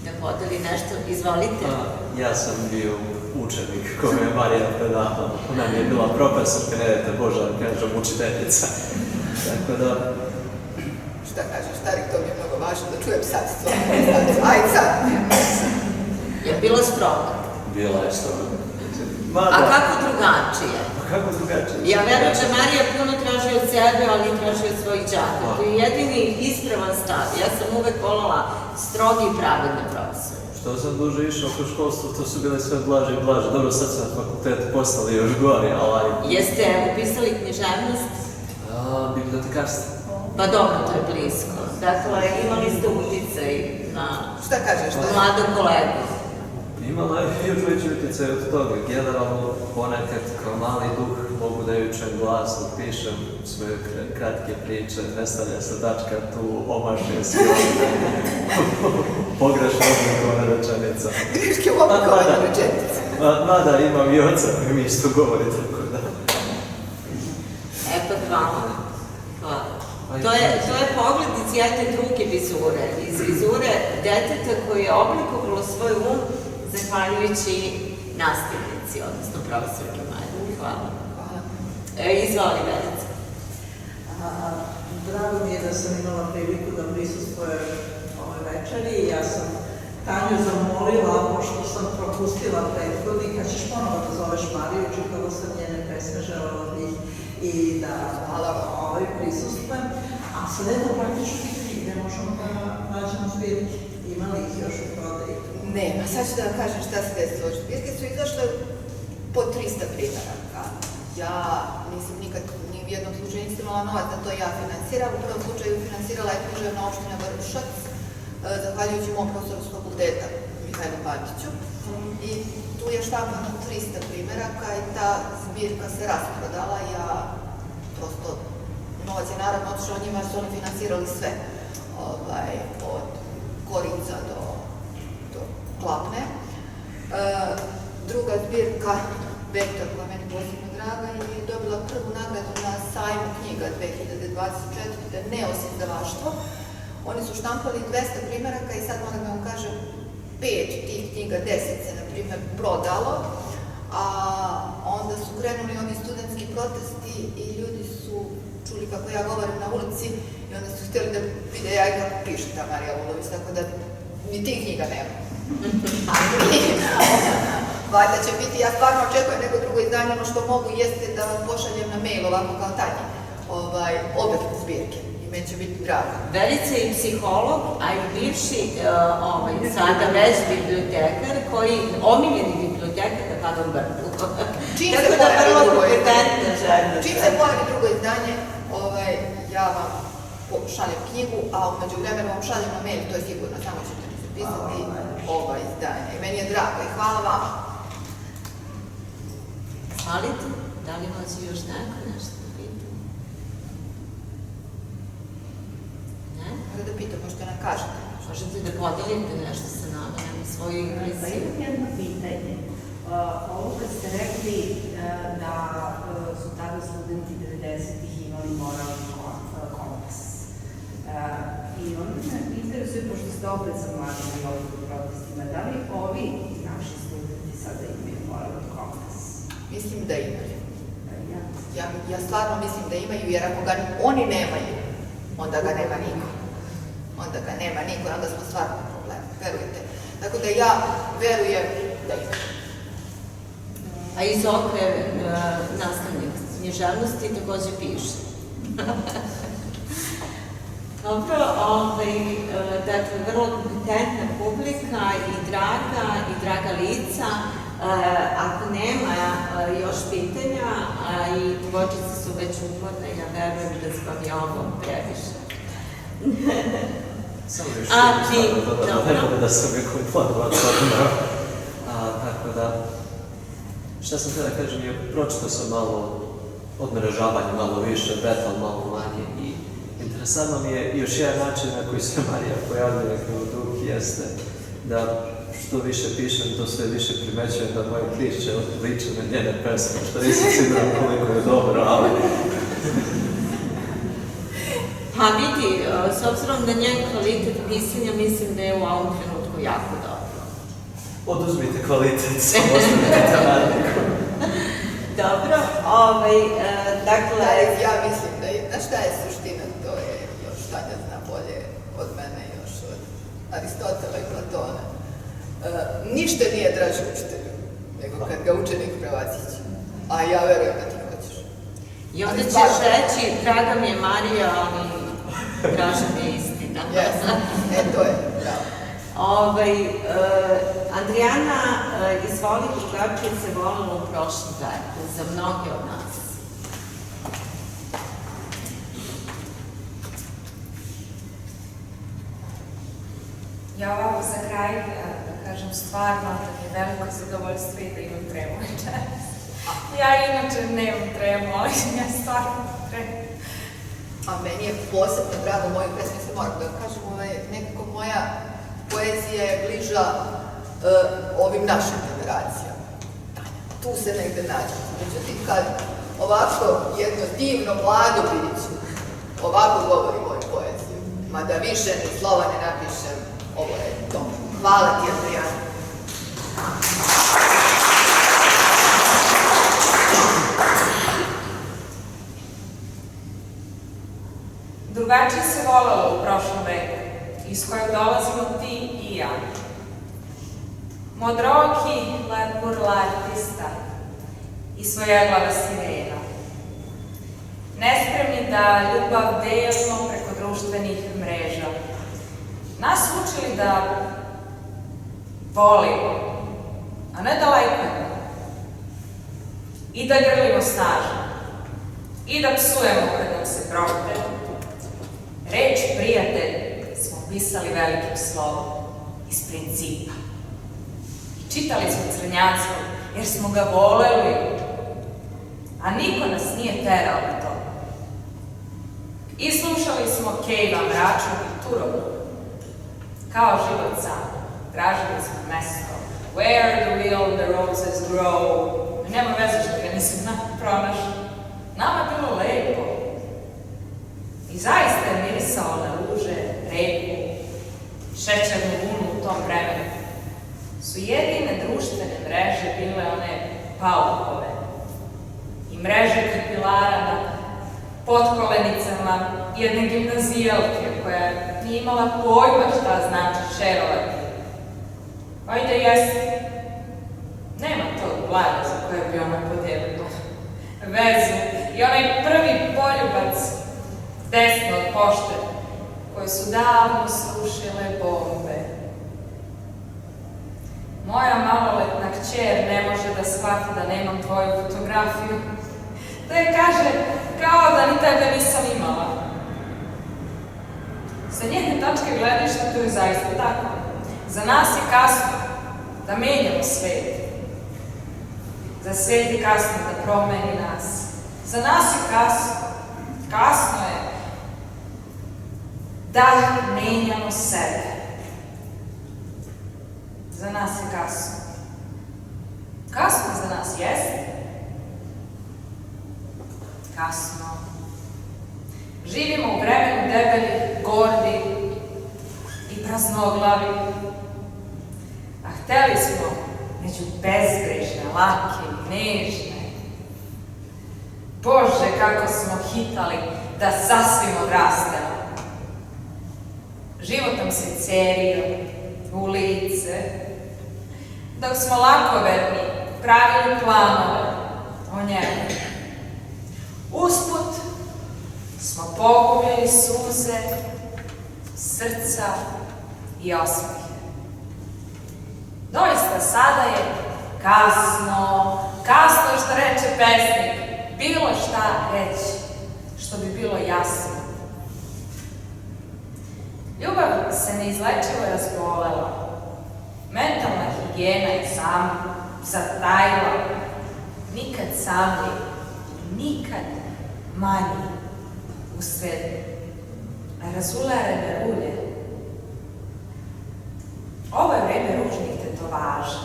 da podeli nešto? Izvolite. Ja sam bio učenik kome je Marija predavala. Ona mi je bila profesorka, ne dajte Bože, da kažem učiteljica. Tako da... Šta kažeš, Tarik, to mi je mnogo važno da čujem sad to. Ajde sad. Je bilo stroga? Bila je stroga. A kako drugačije? Kako drugačije? Ja verujem da Marija puno traži od sebe, ali i traži od svojih đaka. To je jedini ispravan stav. Ja sam uvek volala strogi i pravedne profesore. Što sam duže išao kroz školstvo, to su bile sve blaže i blaže. Dobro, sad sam na fakultetu postali još gori, ali... Jeste upisali književnost? Bibliotekarstvo. Pa dobro, to je blisko. Dakle, imali ste uticaj na mladog kolegu. Imala je još veći utjecaj od toga. Generalno, ponekad kao mali duh mogu da jučem glas, da pišem svoje kratke priče, ne stavlja se tačka tu, omašuje sve pogrešno oblikovane rečenica. Greške oblikovane rečenice. Mada imam i oca koji mi isto govori, tako da. Pa hvala. To je pogled iz jedne druge vizure, iz vizure deteta koji je oblikovalo svoj um zahvaljujući nastavnici, odnosno profesorke Mariji. Hvala. Izvoli, Verica. Drago mi je da sam imala priliku da prisustvujem ovoj večeri. Ja sam Tanju zamolila, pošto sam propustila prethodnika, ćeš ponovo da zoveš Mariju, čitala sam njene pesme, želela bih i da prisustvujem. A sad evo praktično ti gde možemo da nađemo zbirke. Ima li ih još u prodaju? Nema, sad ću da vam kažem šta se desilo. Zbirke su izašle po 300 primjeraka. Ja nisam nikad ni u jednom slučaju nisam imala novac da to ja financiram. U prvom slučaju financirala je književna opština Vršac, zahvaljujući mom profesoru s fakulteta, Mihajlu Patiću. I tu je štampano 300 primjeraka i ta zbirka se rasprodala. Ja prosto, novac je naravno otišao njima jer su oni financirali sve. Od korica do klapne. Druga zbirka, Vektor, koja je meni posebno draga, je dobila prvu nagradu na sajmu knjiga 2024. Neosizdavaštvo. Oni su štampali 200 primjeraka i sad moram da vam kažem 5 tih knjiga, 10 se na primjer prodalo, a onda su krenuli oni studentski protesti i ljudi su čuli kako ja govorim na ulici i onda su htjeli da vide ja i kako piše ta Marija Vulović, tako da ni tih knjiga nema. Valjda će biti, ja stvarno očekujem neko drugo izdanje, ono što mogu jeste da vam pošaljem na mail ovako kao Tanji, obe zbirke i meni će biti drago. Verica je psiholog, a i bivši sada već bibliotekar, koji omiljeni bibliotekar na Padom Brdu. Čim se pojavi drugo izdanje, ja vam šaljem knjigu, a umeđu vremenu vam šaljem na mail, to je sigurno, samo ćete mi zapisati ova izdanja. I meni je drago i hvala vama. Hvalite, da li hoće još neko nešto da pita? Ne? Možda da pitam, možete nam kažete. Možete da podelite nešto sa nama, nema svoju impresiju. Imam jedno pitanje. Ovo kad ste rekli da su tada studenti 90-ih imali moralni kompas. I onda me interesuje, pošto ste opet za mladima i ovim protestima, da li ovi naši studenti sada imaju moralni kompas? Mislim da imaju. Ja stvarno mislim da imaju, jer ako ga oni nemaju, onda ga nema niko. Onda ga nema niko, onda smo stvarno u problemu, verujte. Tako da ja verujem da imaju. A iz okre nastavnik književnosti takođe piše. Dobro, dakle, vrlo kompetentna publika i draga lica. Ako nema još pitanja, i devojčice su već umorne, ja verujem da vam je ovo previše. Samo još ne bude da sam uvijek uplatovat sada. Tako da, šta sam htio da kažem je, pročitao sam malo odmrežavanje, malo više, Beton malo manje i interesantno mi je još jedan način na koji se Marija pojavljuje kao duh jeste da što više pišem, to sve više primećujem da moje priče liče na njene pesme, što nisam siguran koliko je dobro, ali... Pa vidi, s obzirom da njen kvalitet pisanja, mislim da je u ovom trenutku jako dobro. Oduzmite kvalitet, samo ostavite radniku. Dobro, dakle... Ja mislim da je, znaš šta je suština, to je još Tanja zna bolje od mene, još od Aristotela i Platona. Ništa nije draže učitelju, nego kad ga učenik prevaziće. A ja verujem da ti hoćeš. I onda ćeš reći, draga mi je Marija, ali draža mi je istina. To je, bravo. Adriana, izvoli, drugačije se volilo u prošlom veku, za mnoge od nas. Ja ovako za kraj, da kažem stvarno, da mi je veliko zadovoljstvo i da imam tremu večeras. Ja inače nemam tremu, ali ja stvarno tremu. A meni je posebno drago moju pesmu, se moram da kažem, nekako moja poezija je bliža ovim našim generacijama. Tu se negde nađe. Međutim, kad ovako jedno divno mlado biće ovako govori moju poeziju, mada više ni slova ne napišem, ovo je to. Hvala ti, Adriana. Drugačije se volelo u prošlom veku, iz kojeg dolazimo ti i ja. modroki burlartista i svojeglava sirena. Nespremni da ljubav delimo preko društvenih mreža. Nas učili da volimo, a ne da lajkujemo. I da grlimo snažno. I da psujemo kad nam se prohte. Reč prijatelj smo pisali velikim slovom, iz principa. I čitali smo crnjacom, jer smo ga voleli, a niko nas nije terao na to. I slušali smo Kejva, Mračnog i Turovu. Kao život sam, tražili smo mesto. Where the real the roses grow. Nema veze što ga nisam pronašla. Nama je bilo lepo. I zaista je mirisao na ruže, reku, šećernu vunu u tom vremenu. Su jedine društvene mreže bile one paukove. I mreže kapilara na potkolenicama jedne gimnazijalke koja nije imala pojma šta znači šerovati. Pa i da jeste, nema tog blaga za koje bi ona podelila vezu i onaj prvi poljubac desno od pošte koje su davno srušile bombe. Moja maloletna kćer ne može da shvati da nemam tvoju fotografiju. Da je kaže kao da ni tebe nisam imala. Sa njene tačke gledišta to je zaista tako. Za nas je kasno da menjamo svet. Za svet je kasno da promeni nas. Za nas je kasno. Kasno je da menjamo sebe. Za nas je kasno. Kasno za nas jeste. Kasno. Živimo u vremenu debelih, gordi i praznoglavi. A hteli smo među bezgrešne, lake i nežne. Bože, kako smo hitali da sasvim odrastemo. Život nam se cerio u lice, dok smo lakoverni, pravili planove o njemu. Usput smo pogubili suze, srca i osmehe. Doista, sada je kasno, kasno je što reče pesnik, bilo šta reći, što bi bilo jasno. Ljubav se neizlečivo razbolela, mentalna higijena je sam zatajila, nikad samljiv, nikad manji usred razularene ulje. Ovo je vreme ružnih tetovaža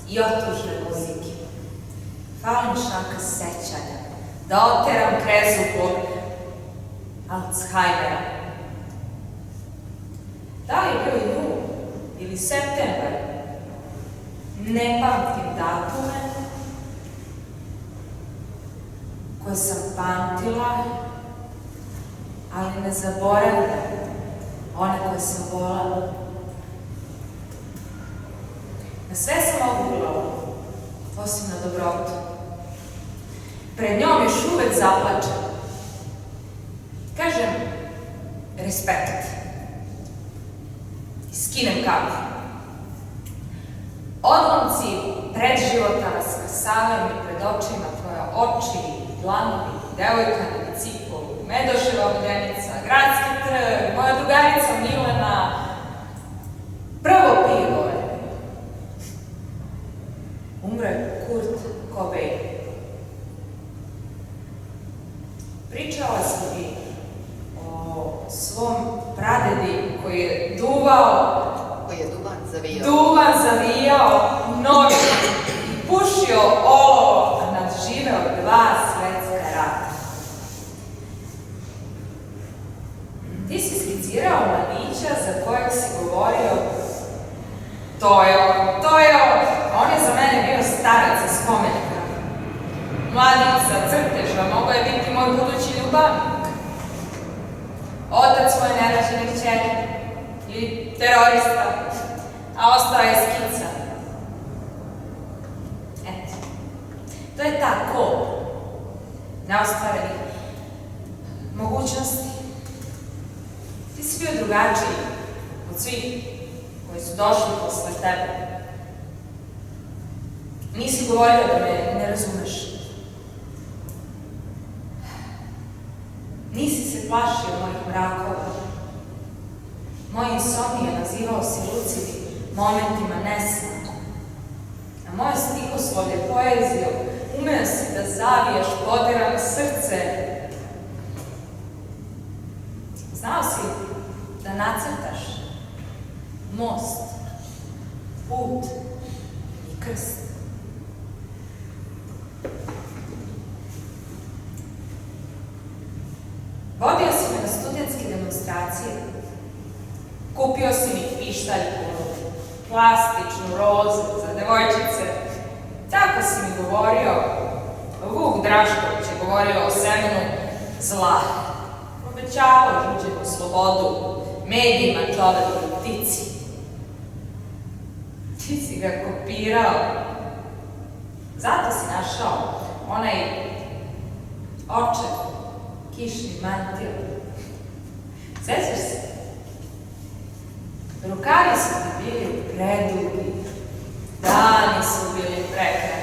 i otužne muzike. Falim šaka sećanja, da oteram krezu zbog Alzheimera. Da li je bio jul ili septembar, ne pamtim datume koje sam pamtila, ali ne zaboravljam one koje sam voljela. Na sve sam ogulala, osim na dobrotu. Pred njom još uvek zaplačem. Kažem, respekt. I skinem kapu. Odlomci predživota vaskrsavaju mi pred očima tvoja oči, dlanovi, devojka na biciklu, Medoševa vodenica, Gradski trg, moja drugarica Milena. Prvo pivo je. Umre Kurt Cobain. Pričala sam mi o svom pradedi koji je duvao, duvan zavijao noge i pušio olovo, a nadživeo 2 svetska rata. Ti si skicirao mladića za kojeg si govorio to je on, on je za mene bio starac iz spomenika. Mladica, crteža, mogao je biti moj budući ljubavnik. Otac moje nerađene kćeri ili terorista, a ostao je skica. neostvarenih mogućnosti. Ti si bio drugačiji od svih koji su došli posle tebe. Nisi govorio da me ne razumeš. Nisi se plašio mojih mrakova. Moje insomnije nazivao si lucidi momentima nesna. A moje stihoslovlje poezijom umeo si da zaviješ poderano srce. Znao si da nacrtaš most, put i krst. Vodio si me na studentske demonstracije. Kupio si mi pištaljku, plastičnu rozu za devojčice. Tako si mi govorio. Vuk Drašković je govorio o semenu zla. Obećavao žuđenu slobodu, medijima, čoveku i ptici. Ti si ga kopirao. Zato si našao onaj očev, kišni mantil. Sećaš se? Rukavi su mi bili predugi, dani su bili prekratki.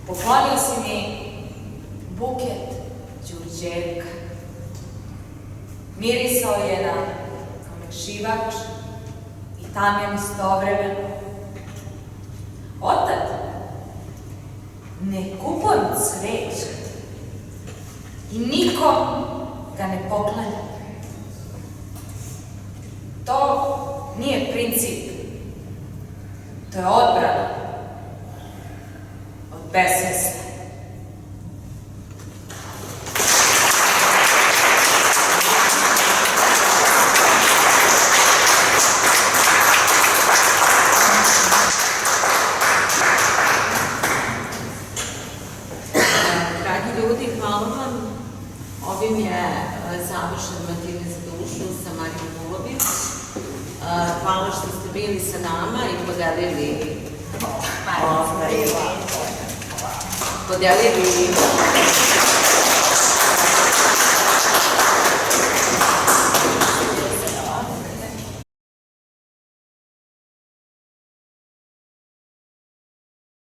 Poklonio si mi buket đurđevka. Mirisao je na omekšivač i tamjan istovremeno. Otad ne kupujem cveće i nikom ga ne poklanjam. To nije princip. To je odbrana od besmisla. Dragi ljudi, hvala vam. Ovim je završen Matine za dušu sa Marijom Vulović. Hvala što ste bili sa nama i podelili